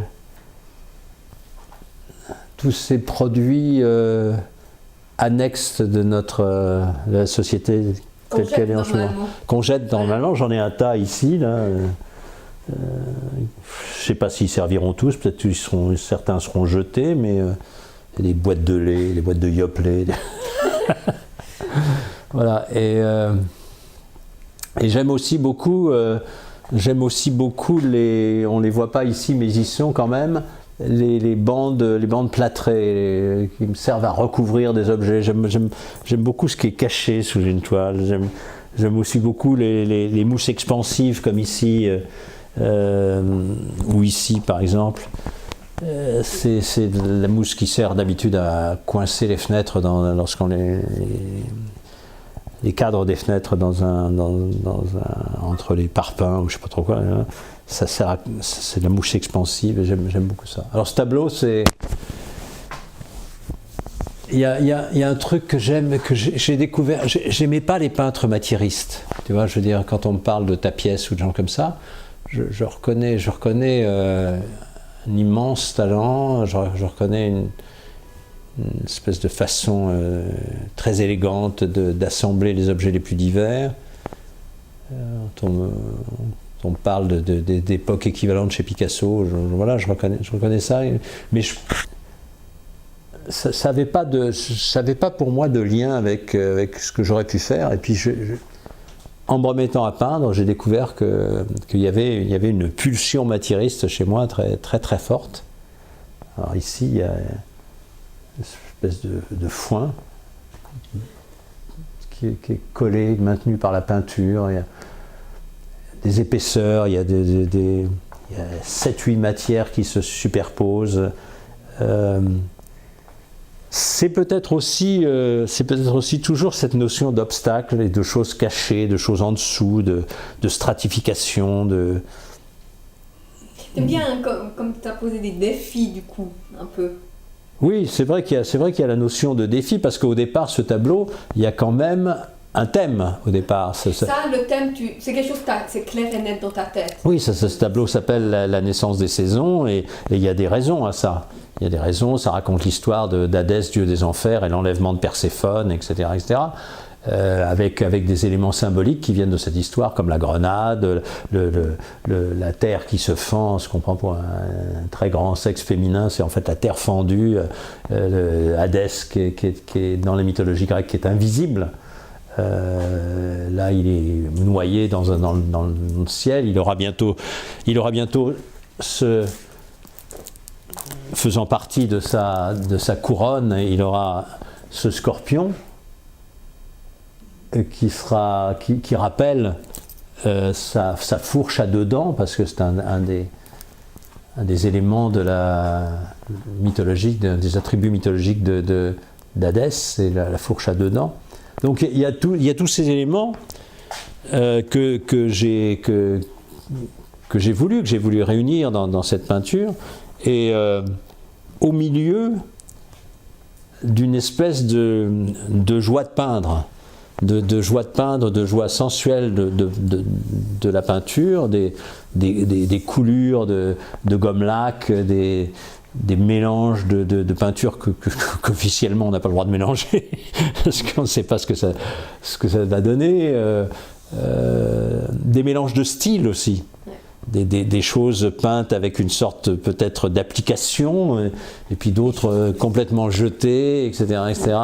produits annexes de la société telle qu'elle est en ce moment. Qu'on jette normalement, j'en ai un tas ici, là. Je ne sais pas s'ils serviront tous, peut-être que certains seront jetés, mais il y a des boîtes de lait, des boîtes de Yoplait. Voilà, et j'aime aussi beaucoup, on les voit pas ici, mais ils y sont quand même, les bandes plâtrées qui me servent à recouvrir des objets. J'aime beaucoup ce qui est caché sous une toile. J'aime aussi beaucoup les mousses expansives comme ici, ou ici par exemple. C'est la mousse qui sert d'habitude à coincer les fenêtres lorsqu'on les cadres des fenêtres entre les parpaings ou je sais pas trop quoi. C'est de la mousse expansive et j'aime beaucoup ça. Alors ce tableau, il y a un truc que j'aime, que j'ai découvert. J'aimais pas les peintres matiéristes. Tu vois, je veux dire, quand on me parle de Tapiès ou de gens comme ça, je reconnais un immense talent. Je reconnais une espèce de façon très élégante d'assembler les objets les plus divers. On parle d'époque équivalente chez Picasso, je reconnais ça, mais ça n'avait pas pour moi de lien avec ce que j'aurais pu faire. Et puis en me remettant à peindre, j'ai découvert qu'il y avait une pulsion matiériste chez moi très très très forte. Alors ici, il y a une espèce de foin qui est collé, maintenu par la peinture. Il y a des épaisseurs, il y a 7-8 matières qui se superposent. c'est peut-être aussi toujours cette notion d'obstacle et de choses cachées, de choses en dessous, de stratification, T'aimes bien, hein, comme tu as posé des défis, du coup, un peu. Oui, c'est vrai qu'il y a la notion de défi, parce qu'au départ, ce tableau, il y a quand même un thème, au départ. Ça, le thème, c'est quelque chose c'est clair et net dans ta tête. Oui, ce tableau s'appelle la naissance des saisons, et il y a des raisons à ça. Il y a des raisons, ça raconte l'histoire d'Hadès, dieu des enfers, et l'enlèvement de Perséphone, etc., etc. Avec des éléments symboliques qui viennent de cette histoire, comme la grenade, la terre qui se fend, ce qu'on prend pour un très grand sexe féminin, c'est en fait la terre fendue, Hadès qui est dans la mythologie grecque, qui est invisible. Là, il est noyé dans le ciel. Il aura bientôt faisant partie de sa couronne, il aura ce scorpion qui rappelle sa fourche à deux dents, parce que c'est un des éléments de la mythologie, des attributs mythologiques d'Hadès, c'est la fourche à deux dents. Donc il y a tous ces éléments que j'ai voulu réunir dans cette peinture, et au milieu d'une espèce de joie de peindre. De joie de peindre, de joie sensuelle de la peinture, des coulures de gomme laque, des mélanges de peinture qu'officiellement on n'a pas le droit de mélanger, parce qu'on ne sait pas ce que ça va donner, des mélanges de styles aussi, des choses peintes avec une sorte peut-être d'application, et puis d'autres complètement jetées, etc., etc.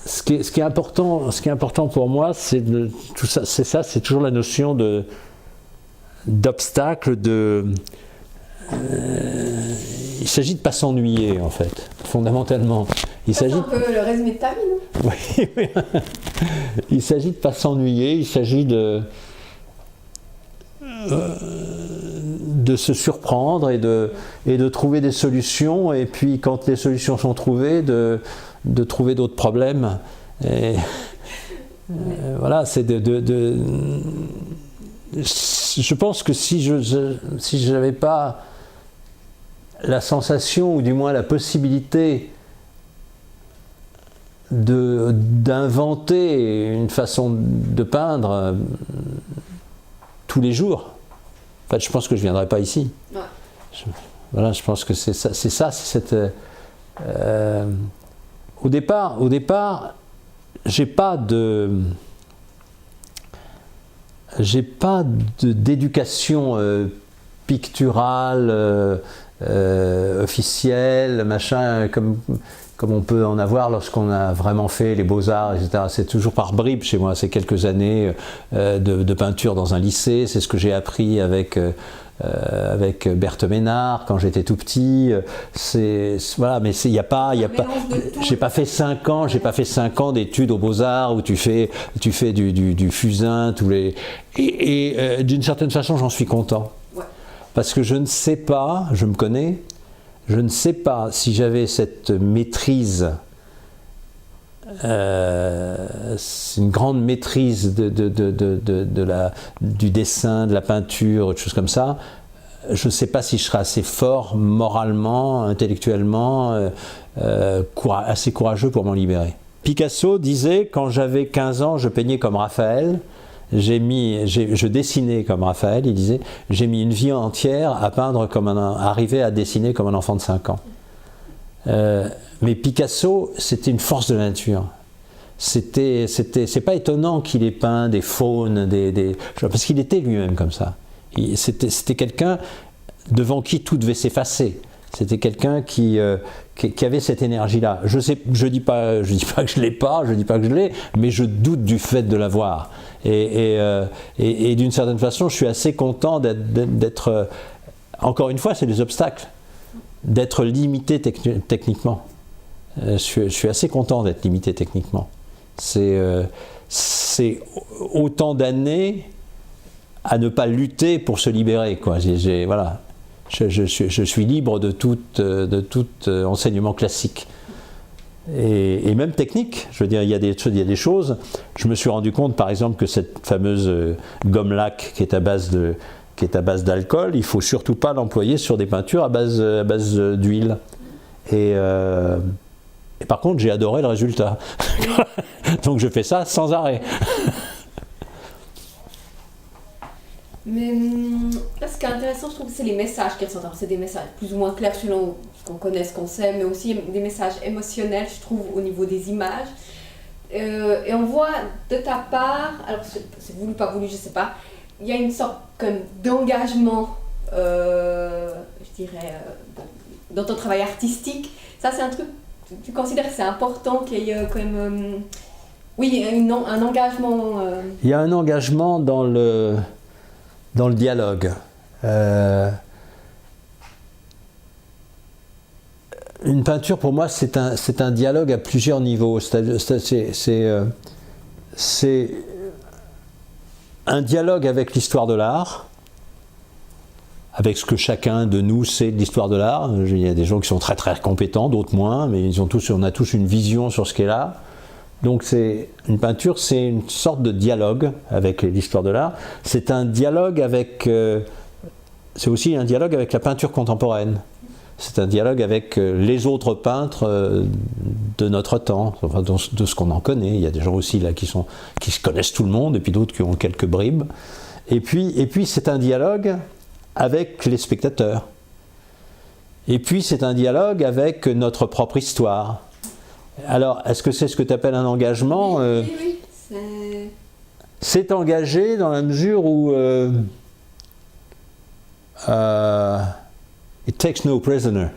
Ce qui est important pour moi, c'est toujours la notion d'obstacle, il s'agit de ne pas s'ennuyer, en fait, fondamentalement. C'est un peu le résumé de ta vie, non ? Oui. Il s'agit de ne pas s'ennuyer, il s'agit de se surprendre et de trouver des solutions, et puis quand les solutions sont trouvées, de trouver d'autres problèmes. Et voilà, c'est je pense que si je n'avais pas la sensation, ou du moins la possibilité d'inventer une façon de peindre tous les jours, en fait, je pense que je ne viendrais pas ici. Ouais. Je pense que c'est ça, au départ, j'ai pas d'éducation picturale officielle, machin, comme on peut en avoir lorsqu'on a vraiment fait les beaux-arts, etc. C'est toujours par bribes chez moi. C'est quelques années de peinture dans un lycée. C'est ce que j'ai appris avec Berthe Ménard quand j'étais tout petit. Voilà, mais il y a pas. J'ai pas fait 5 ans. J'ai pas fait 5 ans d'études aux Beaux-Arts où tu fais du fusain, et d'une certaine façon, j'en suis content. Ouais. Parce que je ne sais pas, je me connais. Je ne sais pas si j'avais cette maîtrise, c'est une grande maîtrise du dessin, de la peinture, des choses comme ça. Je ne sais pas si je serais assez fort moralement, intellectuellement, assez courageux pour m'en libérer. Picasso disait, quand j'avais 15 ans, je peignais comme Raphaël. Je dessinais comme Raphaël, il disait, j'ai mis une vie entière à peindre arriver à dessiner comme un enfant de 5 ans. Mais Picasso, c'était une force de la nature. C'est pas étonnant qu'il ait peint des faunes, parce qu'il était lui-même comme ça. C'était quelqu'un devant qui tout devait s'effacer. C'était quelqu'un qui avait cette énergie-là. Je dis pas que je l'ai pas, je dis pas que je l'ai, mais je doute du fait de l'avoir. Et d'une certaine façon, je suis assez content d'être encore une fois, c'est des obstacles, d'être limité techniquement. Je suis assez content d'être limité techniquement. C'est autant d'années à ne pas lutter pour se libérer, quoi. Voilà. je suis libre de tout enseignement classique. Et même technique, je veux dire, il y a des choses. Je me suis rendu compte, par exemple, que cette fameuse gomme laque qui est à base d'alcool, il ne faut surtout pas l'employer sur des peintures à base d'huile. Et par contre, j'ai adoré le résultat. Donc je fais ça sans arrêt. Mais là, ce qui est intéressant, je trouve, c'est les messages qui ressortent. Alors, c'est des messages plus ou moins clairs selon ce qu'on connaît, ce qu'on sait, mais aussi des messages émotionnels, je trouve, au niveau des images. Et on voit de ta part, alors c'est voulu, pas voulu, je sais pas, il y a une sorte comme d'engagement, je dirais, dans ton travail artistique. Ça, c'est un truc, tu considères que c'est important qu'il y ait quand même, oui, un engagement. Il y a un engagement dans le dialogue. Une peinture, pour moi, c'est un dialogue à plusieurs niveaux. C'est un dialogue avec l'histoire de l'art, avec ce que chacun de nous sait de l'histoire de l'art. Il y a des gens qui sont très très compétents, d'autres moins, mais on a tous une vision sur ce qu'est l'art. Donc une peinture, c'est une sorte de dialogue avec l'histoire de l'art. C'est un dialogue c'est aussi un dialogue avec la peinture contemporaine. C'est un dialogue avec les autres peintres de notre temps, enfin de ce qu'on en connaît. Il y a des gens aussi là qui se connaissent tout le monde, et puis d'autres qui ont quelques bribes. Et puis c'est un dialogue avec les spectateurs. Et puis c'est un dialogue avec notre propre histoire. Alors, est-ce que c'est ce que tu appelles un engagement? Oui, c'est engagé dans la mesure où it takes no prisoner,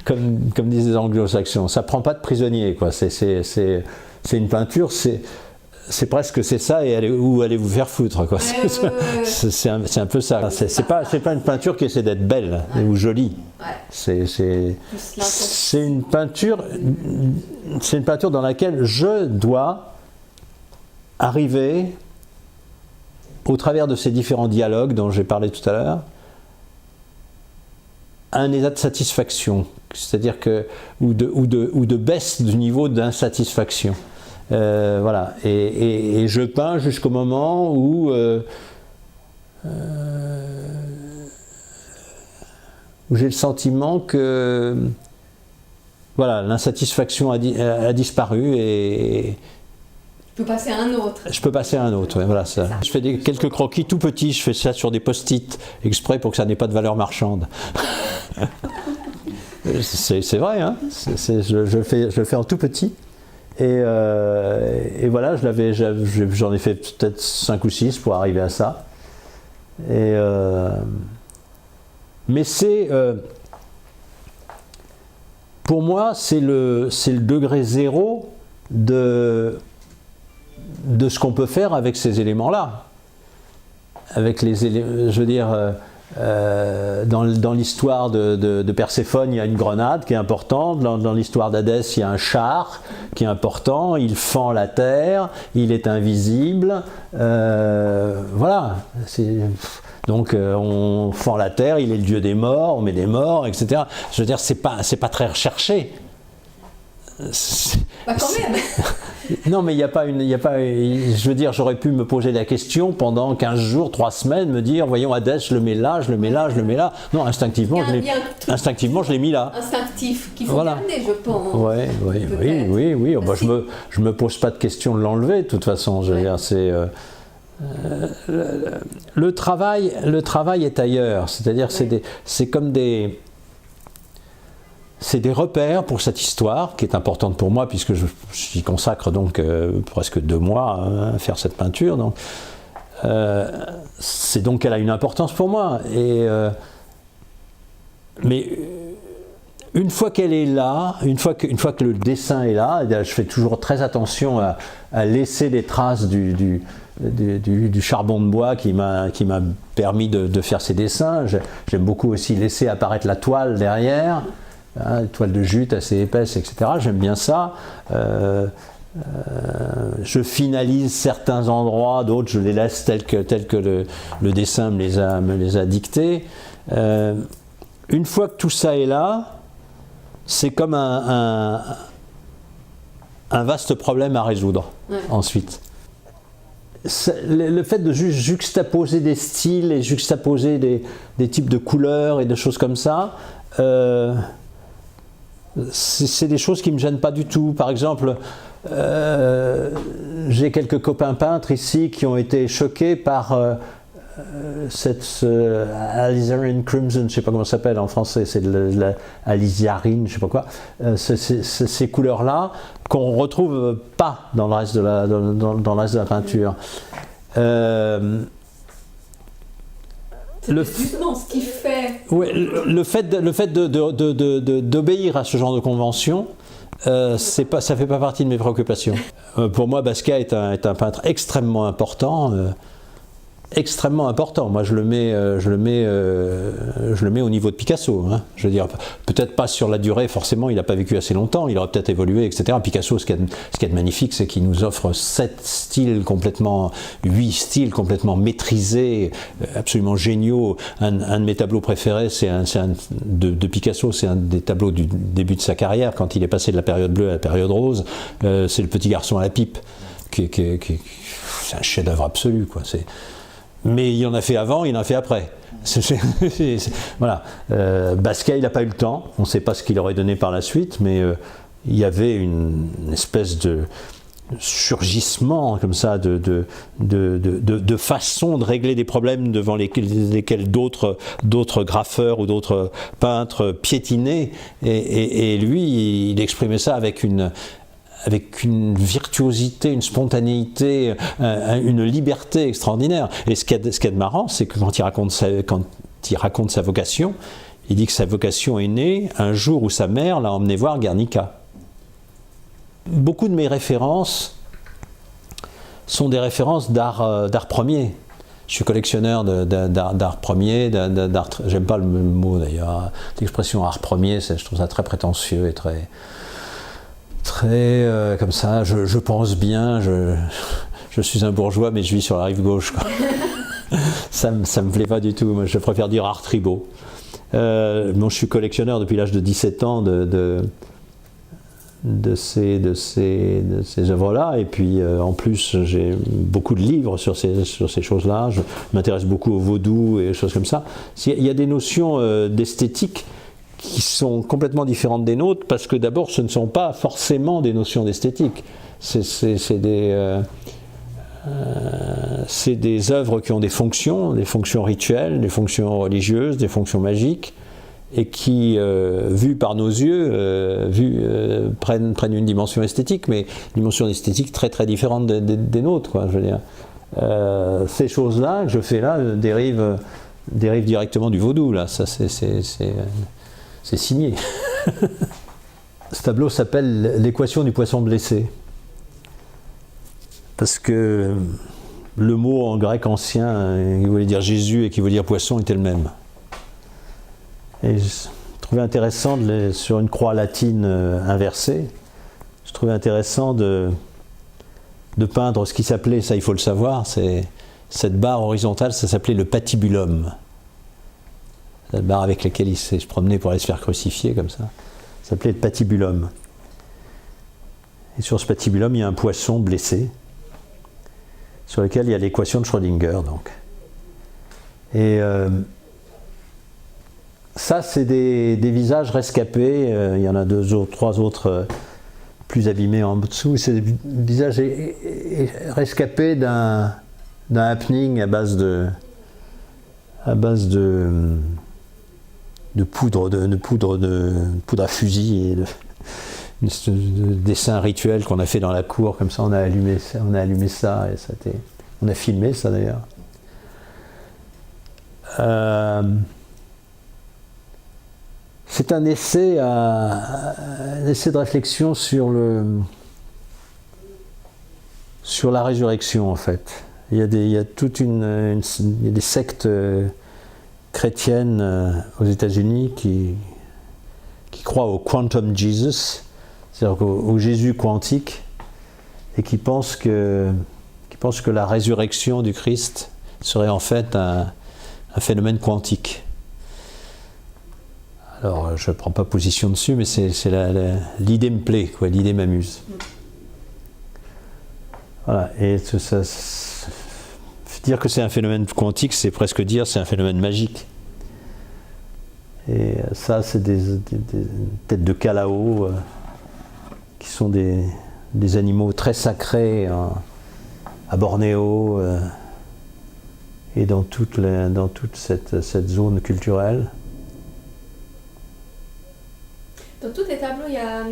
comme disent les anglo-saxons. Ça prend pas de prisonnier, quoi. C'est une peinture, c'est presque ça, et où allez vous faire foutre, quoi. C'est un peu ça. C'est pas une peinture qui essaie d'être belle ou jolie. C'est une peinture dans laquelle je dois arriver, au travers de ces différents dialogues dont j'ai parlé tout à l'heure, à un état de satisfaction, c'est-à-dire ou de baisse du niveau d'insatisfaction. Voilà, et je peins jusqu'au moment où j'ai le sentiment que voilà, l'insatisfaction a disparu et je peux passer à un autre. Je peux passer à un autre, ouais, voilà ça. Je fais quelques croquis tout petits, je fais ça sur des post-it exprès pour que ça n'ait pas de valeur marchande. C'est vrai, hein, je le fais en tout petit. Et voilà, j'en ai fait peut-être 5 ou 6 pour arriver à ça. Mais pour moi, c'est le degré zéro de ce qu'on peut faire avec ces éléments-là. Avec je veux dire, dans l'histoire de Perséphone, il y a une grenade qui est importante. Dans l'histoire d'Hadès, il y a un char qui est important. Il fend la terre, il est invisible. Voilà. Donc on fend la terre, il est le dieu des morts, on met des morts, etc. Je veux dire, c'est pas très recherché. Bah quand même. Non, mais il n'y a pas je veux dire, j'aurais pu me poser la question pendant 15 jours, 3 semaines, me dire, voyons, Hadès, je le mets là, je le mets là, je le mets là. Non, instinctivement, je l'ai mis là. Instinctif, qu'il faut voilà. garder, je pense. Oui. Oh, bah, je me pose pas de question de l'enlever, de toute façon. Je veux dire, c'est... le travail est ailleurs. C'est-à-dire, c'est comme des... C'est des repères pour cette histoire qui est importante pour moi puisque j'y consacre donc presque 2 mois à faire cette peinture. Donc, c'est donc qu'elle a une importance pour moi. Mais une fois qu'elle est là, une fois que le dessin est là, je fais toujours très attention à laisser des traces du charbon de bois qui m'a permis de faire ces dessins. J'aime beaucoup aussi laisser apparaître la toile derrière. Une toile de jute assez épaisse, etc. J'aime bien ça. je finalise certains endroits, d'autres je les laisse tels que le dessin me les a dictés. Une fois que tout ça est là, c'est comme un vaste problème à résoudre ensuite. Le fait de juxtaposer des styles et juxtaposer des types de couleurs et de choses comme ça, c'est des choses qui ne me gênent pas du tout. Par exemple, j'ai quelques copains peintres ici qui ont été choqués par cette alizarin crimson, je ne sais pas comment ça s'appelle en français, c'est de la alizarin, je ne sais pas quoi, ces couleurs-là qu'on ne retrouve pas dans le reste de la peinture. Justement, ce qui fait... Ouais, le fait d'obéir à ce genre de convention, ça fait pas partie de mes préoccupations. Pour moi, Basquiat est un peintre extrêmement important. Moi, je le mets au niveau de Picasso. Hein. Je veux dire, peut-être pas sur la durée, forcément, il n'a pas vécu assez longtemps, il aurait peut-être évolué, etc. Picasso, ce qui est de magnifique, c'est qu'il nous offre 8 styles complètement maîtrisés, absolument géniaux. Un de mes tableaux préférés, de Picasso, c'est un des tableaux du début de sa carrière, quand il est passé de la période bleue à la période rose. C'est Le petit garçon à la pipe, c'est un chef-d'œuvre absolu, quoi. Mais il en a fait avant, il en a fait après. Voilà. Basquiat, il n'a pas eu le temps. On ne sait pas ce qu'il aurait donné par la suite, mais il y avait une espèce de surgissement comme ça de façon de régler des problèmes devant lesquels d'autres graffeurs ou d'autres peintres piétinaient. Et lui, il exprimait ça avec une virtuosité, une spontanéité, une liberté extraordinaire. Et ce qu'il y a de marrant, c'est que quand il raconte sa vocation, il dit que sa vocation est née un jour où sa mère l'a emmené voir Guernica. Beaucoup de mes références sont des références d'art premier. Je suis collectionneur d'art premier, j'aime pas le mot d'ailleurs, l'expression art premier, je trouve ça très prétentieux et très comme ça, je pense bien, je suis un bourgeois mais je vis sur la rive gauche, quoi. ça me plaît pas du tout. Moi, je préfère dire art tribaux. Je suis collectionneur depuis l'âge de 17 ans de ces œuvres-là, et puis en plus j'ai beaucoup de livres sur ces choses-là. Je m'intéresse beaucoup au vaudou et des choses comme ça. Il y a des notions d'esthétique qui sont complètement différentes des nôtres, parce que d'abord ce ne sont pas forcément des notions d'esthétique, c'est des œuvres qui ont des fonctions rituelles, des fonctions religieuses, des fonctions magiques, et qui, vues par nos yeux, prennent une dimension esthétique, mais une dimension esthétique très très différente des nôtres, quoi, je veux dire. Ces choses-là que je fais là dérivent directement du vaudou, là, ça c'est signé. Ce tableau s'appelle l'équation du poisson blessé, parce que le mot en grec ancien qui voulait dire Jésus et qui voulait dire poisson était le même. Et je trouvais intéressant, sur une croix latine inversée, je trouvais intéressant de peindre ce qui s'appelait, ça il faut le savoir, cette barre horizontale, ça s'appelait le patibulum. Cette barre avec laquelle il se promenait pour aller se faire crucifier comme ça. Ça s'appelait le patibulum. Et sur ce patibulum, il y a un poisson blessé, sur lequel il y a l'équation de Schrödinger, donc. Et ça, c'est des visages rescapés. Il y en a 3 autres plus abîmés en dessous. C'est des visages rescapés d'un happening à base de poudre à fusil et de dessin rituel qu'on a fait dans la cour, comme ça on a allumé ça et on a filmé ça d'ailleurs. C'est un essai de réflexion sur la résurrection, en fait. Il y a des sectes chrétiennes aux États-Unis qui croient au quantum Jesus, c'est-à-dire au Jésus quantique, et qui pense que la résurrection du Christ serait en fait un phénomène quantique. Alors, je ne prends pas position dessus, mais l'idée me plaît, quoi, l'idée m'amuse. Voilà, et dire que c'est un phénomène quantique, c'est presque dire c'est un phénomène magique. Et ça, c'est des têtes de Kalao, qui sont des animaux très sacrés à Bornéo et dans toute cette zone culturelle. Dans tous tes tableaux, il y a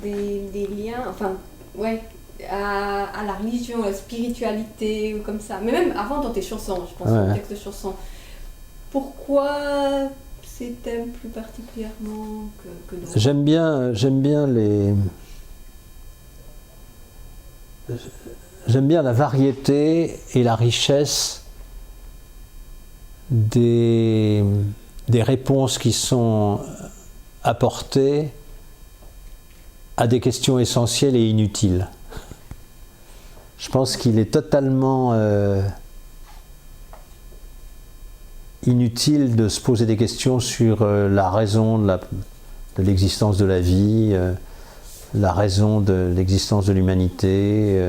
des liens, enfin, ouais, à la religion, à la spiritualité, ou comme ça. Mais même avant dans tes chansons, je pense, dans tes textes de chansons. Pourquoi ces thèmes plus particulièrement que d'autres? J'aime bien la variété et la richesse des réponses qui sont apportées à des questions essentielles et inutiles. Je pense qu'il est totalement inutile de se poser des questions sur la raison de l'existence de la vie, la raison de l'existence de l'humanité,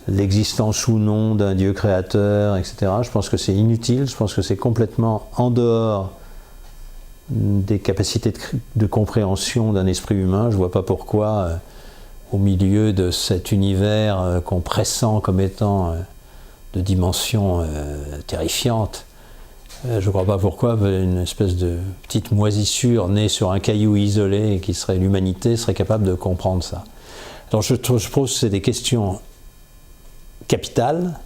l'existence ou non d'un Dieu créateur, etc. Je pense que c'est inutile, je pense que c'est complètement en dehors des capacités de compréhension d'un esprit humain. Je ne vois pas pourquoi, au milieu de cet univers qu'on pressent comme étant de dimension terrifiante, je ne vois pas pourquoi une espèce de petite moisissure née sur un caillou isolé qui serait l'humanité serait capable de comprendre ça. Alors je pose que c'est des questions capitales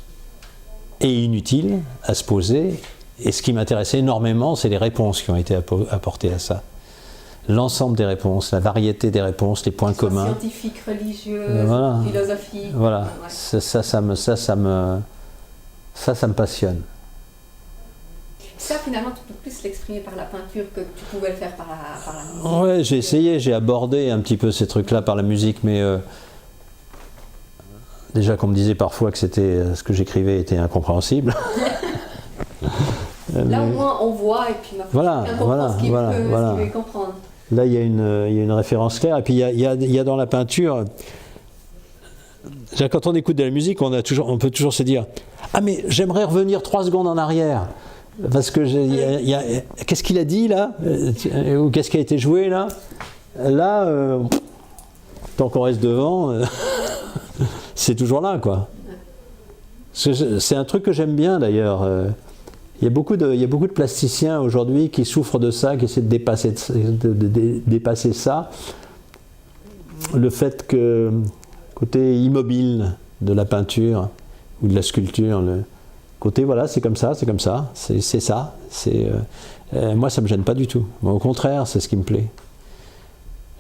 et inutiles à se poser, et ce qui m'intéressait énormément, c'est les réponses qui ont été apportées à ça. L'ensemble des réponses, la variété des réponses, les points communs. Scientifiques, religieux, philosophiques. Voilà, Ouais. ça me passionne. Ça, finalement, tu peux plus l'exprimer par la peinture que tu pouvais le faire par la musique. Ouais, j'ai essayé, j'ai abordé un petit peu ces trucs-là par la musique, mais déjà qu'on me disait parfois que ce que j'écrivais était incompréhensible. Là, au moins, on voit, et puis voilà. ce qu'il veut comprendre. Là, il y a une référence claire, et puis il y a dans la peinture... Quand on écoute de la musique, on peut toujours se dire « Ah, mais j'aimerais revenir 3 secondes en arrière !» Parce que qu'est-ce qu'il a dit là, ou qu'est-ce qui a été joué là? Là, tant qu'on reste devant, c'est toujours là, quoi. C'est un truc que j'aime bien d'ailleurs. Il y a beaucoup de plasticiens aujourd'hui qui souffrent de ça, qui essaient de dépasser ça. Le fait que côté immobile de la peinture ou de la sculpture, côté, voilà, c'est comme ça, c'est ça. Moi, ça ne me gêne pas du tout. Au contraire, c'est ce qui me plaît.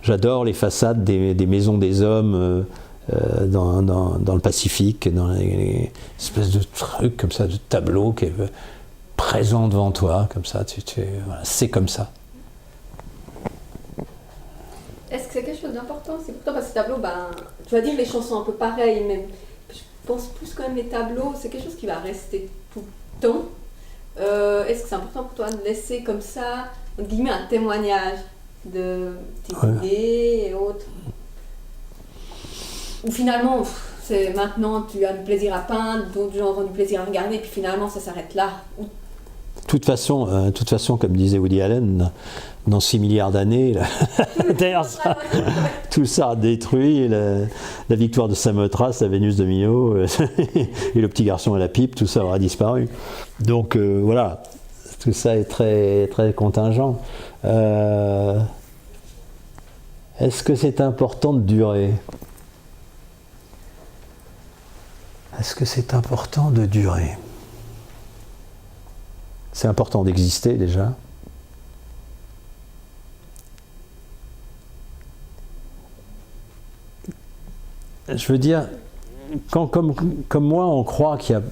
J'adore les façades des maisons des hommes dans le Pacifique, dans les espèces de trucs comme ça, de tableaux qui est présent devant toi, comme ça. Voilà, c'est comme ça. Est-ce que c'est quelque chose d'important? C'est pour toi, parce que ces tableaux, tu vas dire les chansons un peu pareilles, mais je pense plus quand même les tableaux, c'est quelque chose qui va rester tout le temps. Est-ce que c'est important pour toi de laisser comme ça, entre guillemets, un témoignage de tes idées et autres? Ou finalement, c'est maintenant tu as du plaisir à peindre, d'autres gens ont du plaisir à regarder, puis finalement ça s'arrête là. De toute façon, comme disait Woody Allen, dans 6 milliards d'années, tout ça a détruit, la victoire de Samothrace, la Vénus de Milo, et le petit garçon à la pipe, tout ça aura disparu. Donc voilà, tout ça est très, très contingent. Est-ce que c'est important de durer? Est-ce que c'est important de durer? C'est important d'exister déjà. Je veux dire, comme moi, on croit qu'il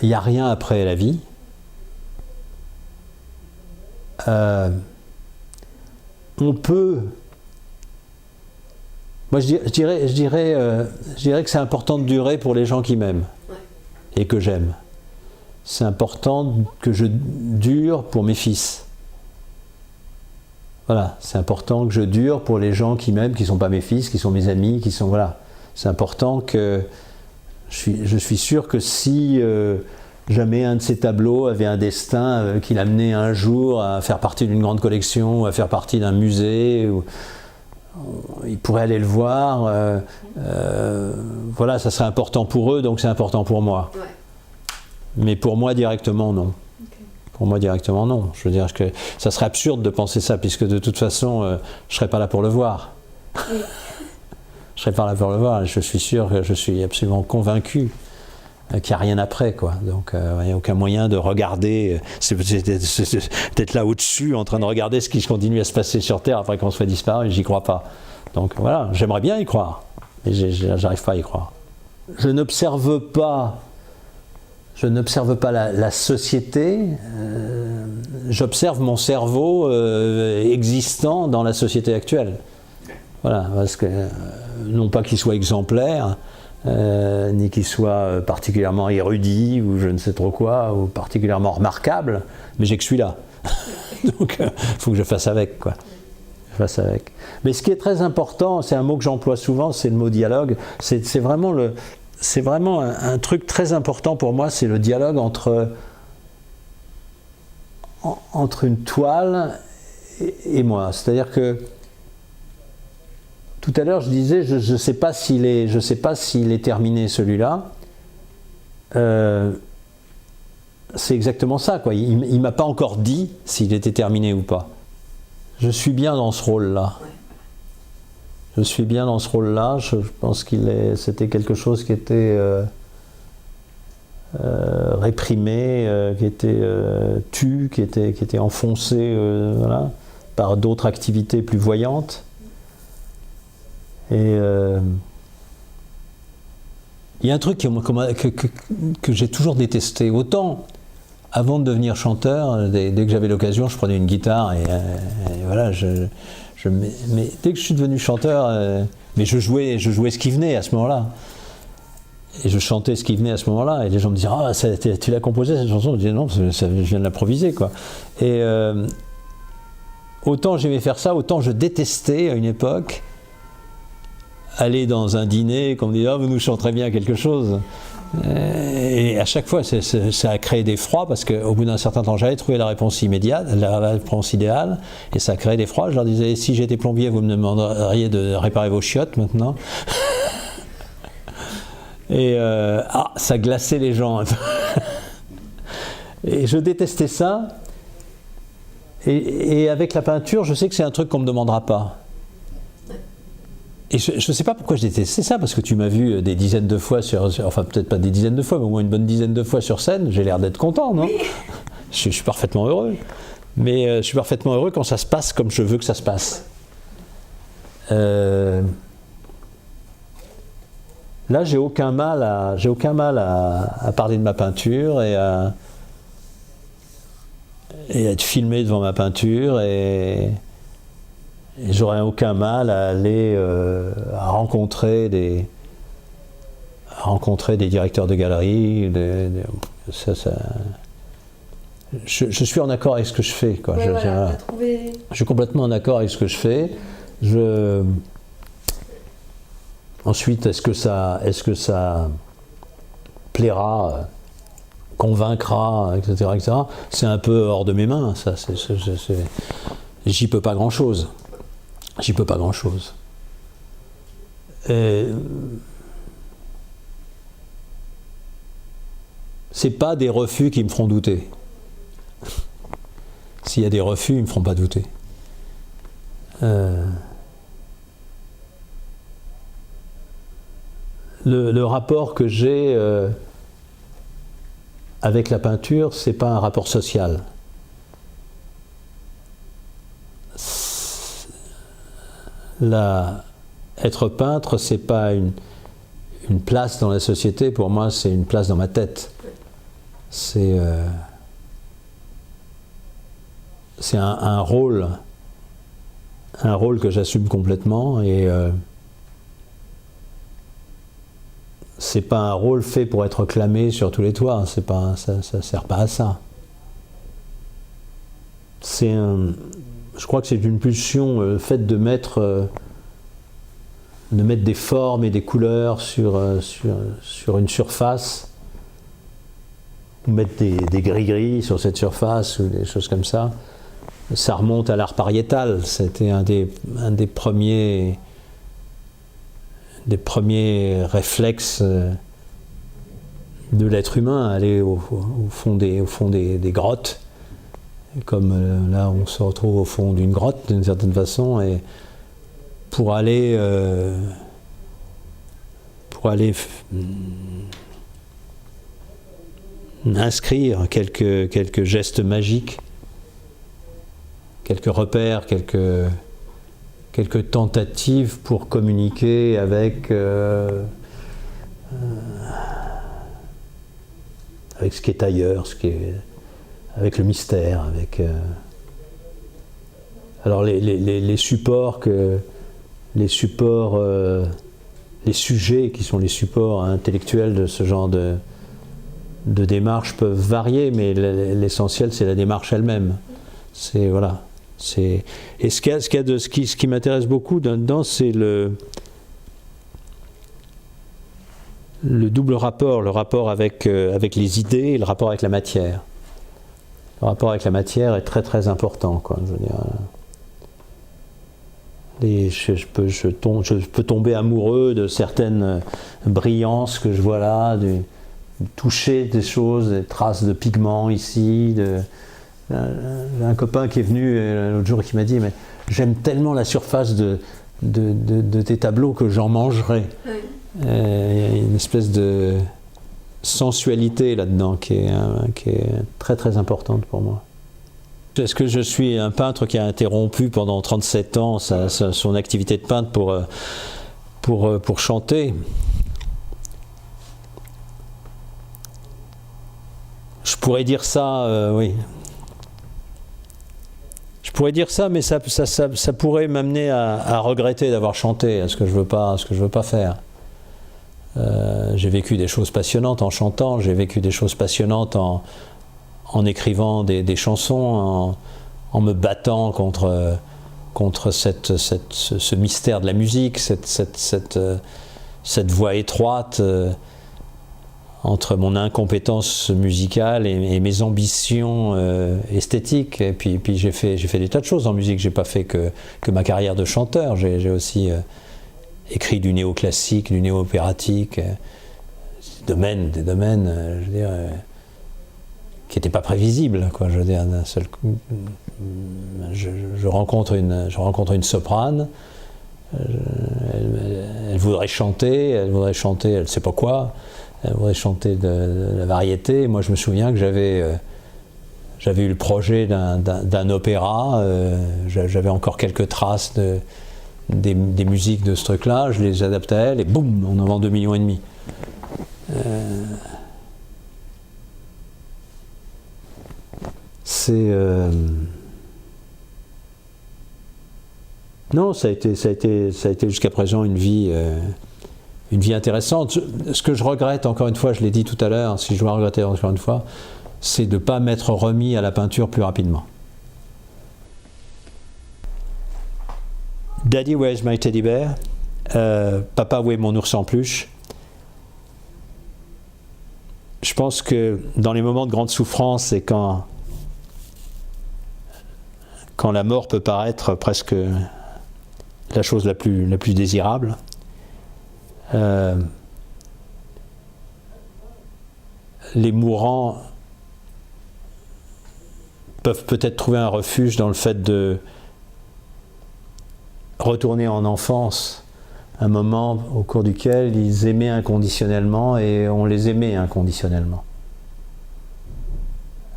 n'y a rien après la vie, on peut Moi, je dirais que c'est important de durer pour les gens qui m'aiment et que j'aime. C'est important que je dure pour mes fils. Voilà, c'est important que je dure pour les gens qui m'aiment, qui ne sont pas mes fils, qui sont mes amis, qui sont... Voilà. C'est important que... Je suis sûr que si jamais un de ces tableaux avait un destin qui l'amenait un jour à faire partie d'une grande collection, à faire partie d'un musée, ils pourraient aller le voir. Voilà, ça serait important pour eux, donc c'est important pour moi. Ouais. Mais pour moi directement, non. Pour moi directement, non. Je veux dire que ça serait absurde de penser ça, puisque de toute façon, je ne serais pas là pour le voir. Oui. Je ne serais pas là pour le voir. Je suis sûr que je suis absolument convaincu qu'il n'y a rien après, quoi. Donc, il n'y a aucun moyen de regarder, c'est d'être là au-dessus, en train de regarder ce qui continue à se passer sur Terre après qu'on soit disparu. J'y crois pas. Donc voilà, j'aimerais bien y croire, mais j'arrive pas à y croire. Je n'observe pas la société, j'observe mon cerveau existant dans la société actuelle. Voilà, parce que non pas qu'il soit exemplaire, ni qu'il soit particulièrement érudit ou je ne sais trop quoi, ou particulièrement remarquable, mais j'ai que celui-là. Donc il faut que je fasse avec, quoi. Mais ce qui est très important, c'est un mot que j'emploie souvent, c'est le mot dialogue. C'est vraiment un truc très important pour moi, c'est le dialogue entre une toile et moi. C'est-à-dire que tout à l'heure, je disais, je ne sais pas s'il est terminé celui-là. C'est exactement ça, quoi. Il ne m'a pas encore dit s'il était terminé ou pas. Je suis bien dans ce rôle-là. Je suis bien dans ce rôle-là. Je pense c'était quelque chose qui était réprimé, qui était tu, qui était enfoncé voilà, par d'autres activités plus voyantes. Et il y a un truc que j'ai toujours détesté. Autant, avant de devenir chanteur, dès que j'avais l'occasion, je prenais une guitare et voilà, mais dès que je suis devenu chanteur, mais je jouais ce qui venait à ce moment-là. Et je chantais ce qui venait à ce moment-là. Et les gens me disaient « Ah, tu l'as composé cette chanson ?» Je disais « Non, je viens de l'improviser, quoi. » Et autant j'aimais faire ça, autant je détestais à une époque aller dans un dîner, qu'on me dit « Ah, vous nous chanterez bien quelque chose ». Et à chaque fois, ça a créé des froids, parce qu'au bout d'un certain temps, j'avais trouvé la réponse immédiate, la réponse idéale, et ça a créé des froids. Je leur disais « Si j'étais plombier, vous me demanderiez de réparer vos chiottes maintenant ». Et ça glaçait les gens. Et je détestais ça. Et avec la peinture, je sais que c'est un truc qu'on ne me demandera pas. Et je ne sais pas pourquoi je détestais ça, parce que tu m'as vu des dizaines de fois enfin peut-être pas des dizaines de fois, mais au moins une bonne dizaine de fois sur scène. J'ai l'air d'être content, non? Je suis parfaitement heureux. Mais je suis parfaitement heureux quand ça se passe comme je veux que ça se passe. Là, j'ai aucun mal à parler de ma peinture et à être filmé devant ma peinture, et j'aurais aucun mal à aller à rencontrer des directeurs de galerie. Je suis en accord avec ce que je fais, quoi. Ouais, voilà, Je suis complètement en accord avec ce que je fais. Ensuite, est-ce que ça plaira, convaincra, etc., etc. C'est un peu hors de mes mains, ça. J'y peux pas grand-chose. C'est pas des refus qui me feront douter. S'il y a des refus, ils me feront pas douter. Le rapport que j'ai avec la peinture, c'est pas un rapport social. Être peintre, c'est pas une place dans la société. Pour moi, c'est une place dans ma tête. C'est un rôle que j'assume complètement, et c'est pas un rôle fait pour être clamé sur tous les toits, c'est pas, ça sert pas à ça. Je crois que c'est une pulsion, le fait de mettre des formes et des couleurs sur une surface, ou mettre des gris-gris sur cette surface, ou des choses comme ça. Ça remonte à l'art pariétal, c'était un des premiers réflexes de l'être humain, aller au fond des grottes, comme là on se retrouve au fond d'une grotte d'une certaine façon, et pour aller inscrire quelques gestes magiques, quelques repères, quelques tentatives pour communiquer avec ce qui est ailleurs, avec le mystère, alors les supports les sujets qui sont les supports intellectuels de ce genre de démarche peuvent varier, mais l'essentiel c'est la démarche elle-même. Voilà. Et ce qui m'intéresse beaucoup dedans, c'est le double rapport, le rapport avec les idées et le rapport avec la matière. Le rapport avec la matière est très très important, quoi. Je veux dire, je peux tomber amoureux de certaines brillances que je vois là, du toucher des choses, des traces de pigments ici. Un copain qui est venu l'autre jour qui m'a dit, mais j'aime tellement la surface de tes tableaux que j'en mangerai. Oui. Il y a une espèce de sensualité là-dedans qui est très très importante pour moi. Est-ce que je suis un peintre qui a interrompu pendant 37 ans son activité de peintre pour chanter? Je pourrais dire ça, oui. Je pourrais dire ça, mais ça pourrait m'amener à regretter d'avoir chanté, à ce que je veux pas faire. J'ai vécu des choses passionnantes en chantant, j'ai vécu des choses passionnantes en écrivant des chansons, en me battant contre ce mystère de la musique, cette voie étroite entre mon incompétence musicale et mes ambitions esthétiques. Et puis j'ai fait des tas de choses en musique. J'ai pas fait que ma carrière de chanteur. J'ai aussi écrit du néoclassique, du néo-opératique, des domaines, je veux dire, qui n'étaient pas prévisibles, quoi. Je veux dire, d'un seul coup, je rencontre une soprane. Elle voudrait chanter, elle ne sait pas quoi. Elle voudrait chanter de la variété. Moi, je me souviens que j'avais eu le projet d'un opéra. J'avais encore quelques traces des musiques de ce truc-là. Je les adapte à elle et boum, on en vend 2,5 millions. Non, ça a été jusqu'à présent une vie intéressante. Ce que je regrette, encore une fois, je l'ai dit tout à l'heure, si je dois regretter encore une fois, c'est de ne pas m'être remis à la peinture plus rapidement. Daddy, where's my teddy bear? Papa, où est mon ours en peluche? Je pense que dans les moments de grande souffrance et quand la mort peut paraître presque la chose la plus désirable, les mourants peuvent peut-être trouver un refuge dans le fait de retourner en enfance, un moment au cours duquel ils aimaient inconditionnellement et on les aimait inconditionnellement.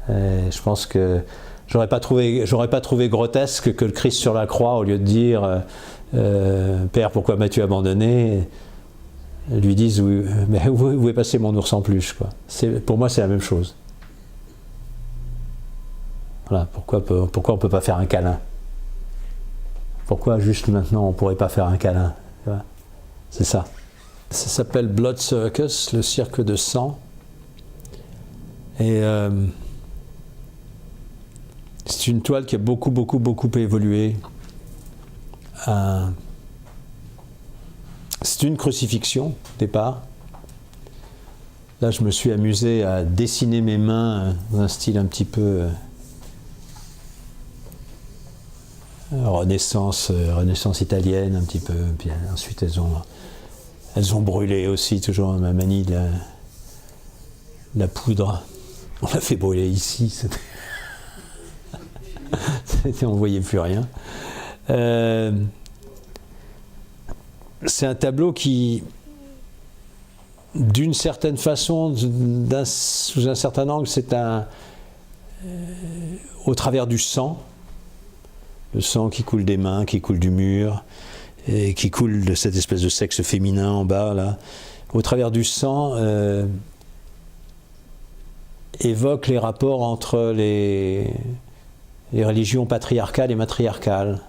Et je pense que j'aurais pas trouvé grotesque que le Christ sur la croix, au lieu de dire Père, pourquoi m'as-tu abandonné, lui dise mais où est passé mon ours en peluche, quoi. Pour moi, c'est la même chose. Voilà, pourquoi on peut pas faire un câlin? Pourquoi juste maintenant on pourrait pas faire un câlin? C'est ça. Ça s'appelle Blood Circus, le cirque de sang. Et c'est une toile qui a beaucoup évolué. C'est une crucifixion au départ. Là, je me suis amusé à dessiner mes mains dans un style un petit peu Renaissance italienne, un petit peu. Puis ensuite, elles ont brûlé aussi, toujours ma manie de la poudre. On l'a fait brûler ici. On ne voyait plus rien. C'est un tableau qui, d'une certaine façon, sous un certain angle, c'est au travers du sang, le sang qui coule des mains, qui coule du mur, et qui coule de cette espèce de sexe féminin en bas, là. Au travers du sang, évoque les rapports entre les religions patriarcales et matriarcales.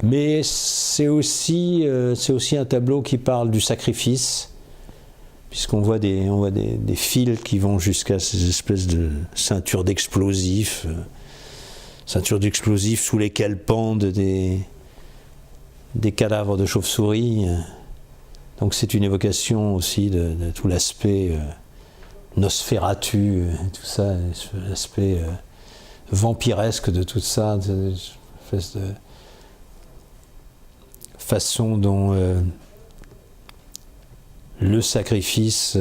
Mais c'est aussi un tableau qui parle du sacrifice, puisqu'on voit des fils qui vont jusqu'à ces espèces de ceintures d'explosifs, sous lesquelles pendent des cadavres de chauves-souris. Donc c'est une évocation aussi de tout l'aspect Nosferatu, tout ça, l'aspect vampiresque de tout ça, une espèce de façon dont le sacrifice,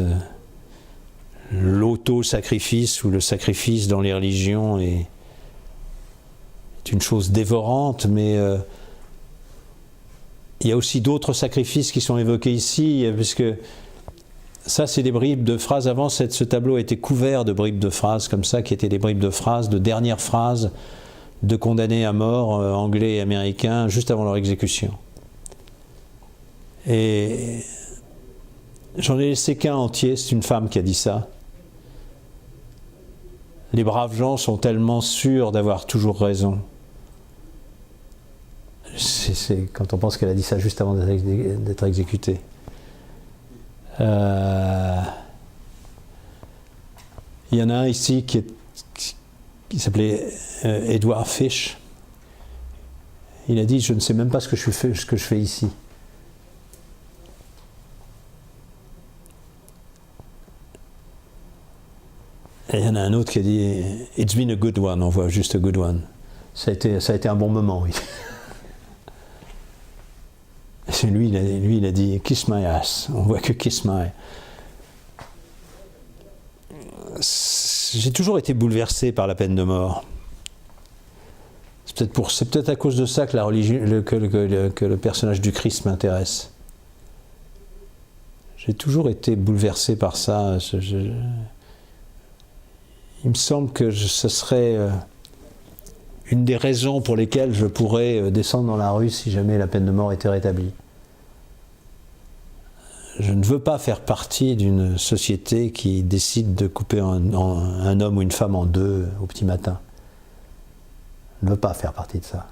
l'auto-sacrifice ou le sacrifice dans les religions est une chose dévorante, mais il y a aussi d'autres sacrifices qui sont évoqués ici, puisque ça, c'est des bribes de phrases. Avant, ce tableau était couvert de bribes de phrases comme ça, qui étaient des bribes de phrases, de dernières phrases de condamnés à mort, anglais et américains, juste avant leur exécution. Et j'en ai laissé qu'un entier, c'est une femme qui a dit ça. Les braves gens sont tellement sûrs d'avoir toujours raison. C'est quand on pense qu'elle a dit ça juste avant d'être exécutée. Il y en a un ici qui s'appelait Edward Fish. Il a dit « Je ne sais même pas ce que je fais ici ». Et il y en a un autre qui a dit « It's been a good one », on voit juste « a good one ». Ça a été un bon moment, oui. Lui, il a dit « Kiss my ass », on voit que « Kiss my ». J'ai toujours été bouleversé par la peine de mort. C'est peut-être à cause de ça que que le personnage du Christ m'intéresse. J'ai toujours été bouleversé par ça. Il me semble que ce serait une des raisons pour lesquelles je pourrais descendre dans la rue si jamais la peine de mort était rétablie. Je ne veux pas faire partie d'une société qui décide de couper un homme ou une femme en deux au petit matin. Je ne veux pas faire partie de ça.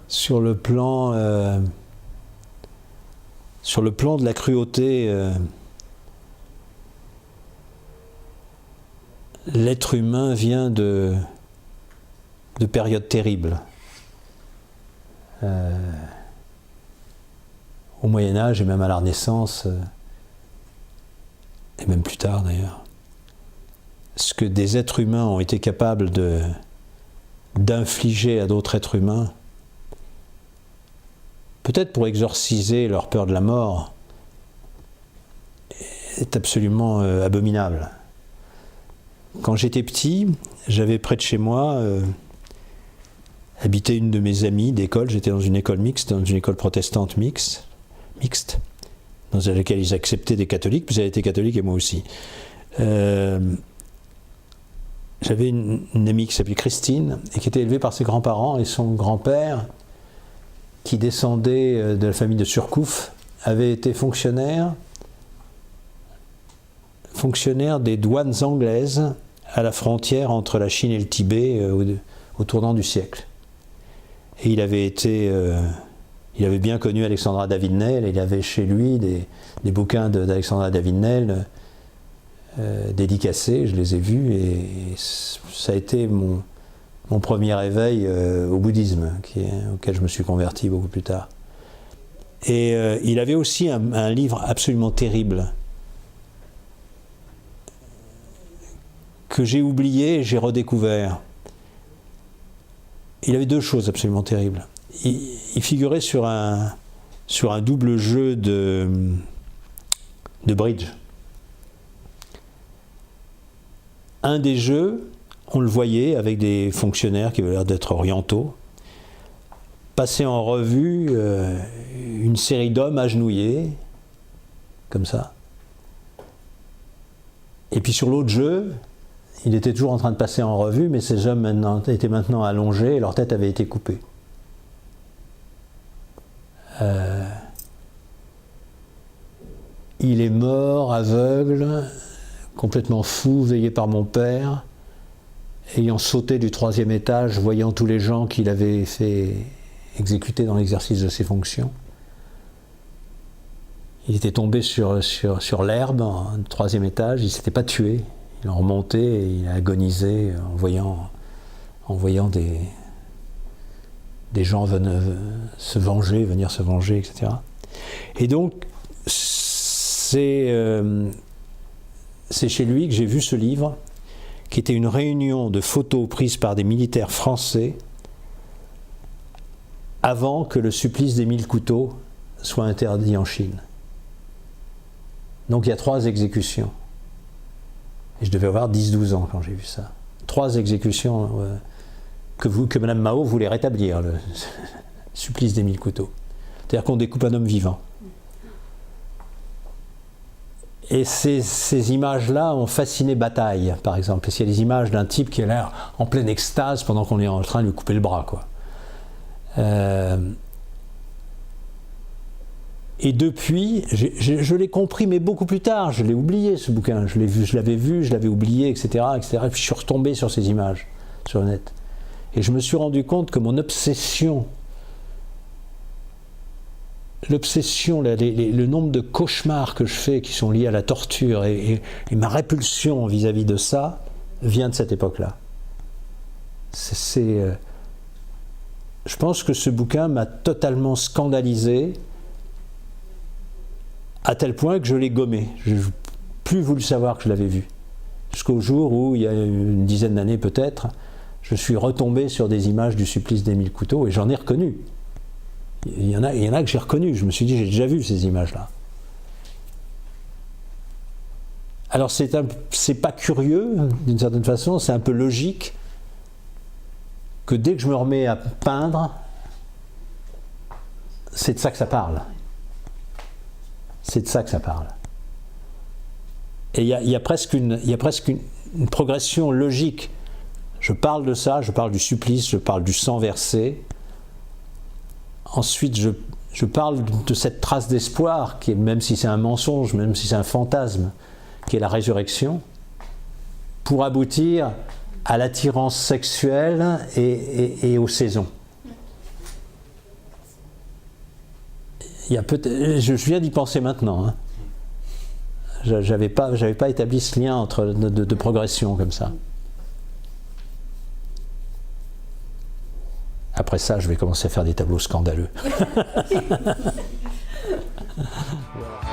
Sur le plan de la cruauté, l'être humain vient de périodes terribles. Au Moyen-Âge et même à la Renaissance, et même plus tard d'ailleurs, ce que des êtres humains ont été capables d'infliger à d'autres êtres humains, peut-être pour exorciser leur peur de la mort, est absolument abominable. Quand j'étais petit, j'avais près de chez moi habité une de mes amies d'école. J'étais dans une école mixte, dans une école protestante mixte, dans laquelle ils acceptaient des catholiques, puis elle était catholique et moi aussi. J'avais une amie qui s'appelait Christine et qui était élevée par ses grands-parents, et son grand-père, qui descendait de la famille de Surcouf, avait été fonctionnaire des douanes anglaises à la frontière entre la Chine et le Tibet au tournant du siècle. Et il avait bien connu Alexandra David-Néel, et il avait chez lui des bouquins d'Alexandra David-Néel dédicacés, je les ai vus, et ça a été mon premier éveil au bouddhisme, auquel je me suis converti beaucoup plus tard. Et il avait aussi un livre absolument terrible, que j'ai oublié et j'ai redécouvert. Il avait deux choses absolument terribles. Il figurait sur un double jeu de bridge. Un des jeux, on le voyait avec des fonctionnaires qui avaient l'air d'être orientaux, passer en revue une série d'hommes agenouillés, comme ça. Et puis sur l'autre jeu, il était toujours en train de passer en revue, mais ces hommes étaient maintenant allongés et leur tête avait été coupée. Il est mort, aveugle, complètement fou, veillé par mon père, ayant sauté du 3e étage, voyant tous les gens qu'il avait fait exécuter dans l'exercice de ses fonctions. Il était tombé sur l'herbe, au 3e étage, il ne s'était pas tué. Il en remontait et il a agonisé en voyant des gens venir se venger, etc. Et donc, c'est chez lui que j'ai vu ce livre, qui était une réunion de photos prises par des militaires français avant que le supplice des 1000 couteaux soit interdit en Chine. Donc il y a 3 exécutions. Et je devais avoir 10-12 ans quand j'ai vu ça. 3 exécutions que Mme Mao voulait rétablir, le supplice des 1000 couteaux. C'est-à-dire qu'on découpe un homme vivant. Et ces images-là ont fasciné Bataille, par exemple. Parce qu'il y a des images d'un type qui a l'air en pleine extase pendant qu'on est en train de lui couper le bras, quoi. Et depuis, je l'ai compris, mais beaucoup plus tard. Je l'ai oublié, ce bouquin. Je l'avais vu, je l'avais oublié, etc., etc. Et puis je suis retombé sur ces images, sur le net. Et je me suis rendu compte que mon obsession, le nombre de cauchemars que je fais qui sont liés à la torture et ma répulsion vis-à-vis de ça vient de cette époque-là. Je pense que ce bouquin m'a totalement scandalisé, à tel point que je l'ai gommé. Je n'ai plus voulu savoir que je l'avais vu. Jusqu'au jour où, il y a une dizaine d'années peut-être, je suis retombé sur des images du supplice des 1000 couteaux et j'en ai reconnu. Il y en a que j'ai reconnu. Je me suis dit, j'ai déjà vu ces images-là. Alors c'est pas curieux, d'une certaine façon, c'est un peu logique que dès que je me remets à peindre, c'est de ça que ça parle. C'est de ça que ça parle. Et il y a presque une progression logique. Je parle de ça, je parle du supplice, je parle du sang versé. Ensuite, je parle de cette trace d'espoir, qui est, même si c'est un mensonge, même si c'est un fantasme, qui est la résurrection, pour aboutir à l'attirance sexuelle et aux saisons. Je viens d'y penser maintenant. Hein. J'avais pas établi ce lien de progression comme ça. Après ça, je vais commencer à faire des tableaux scandaleux. Voilà.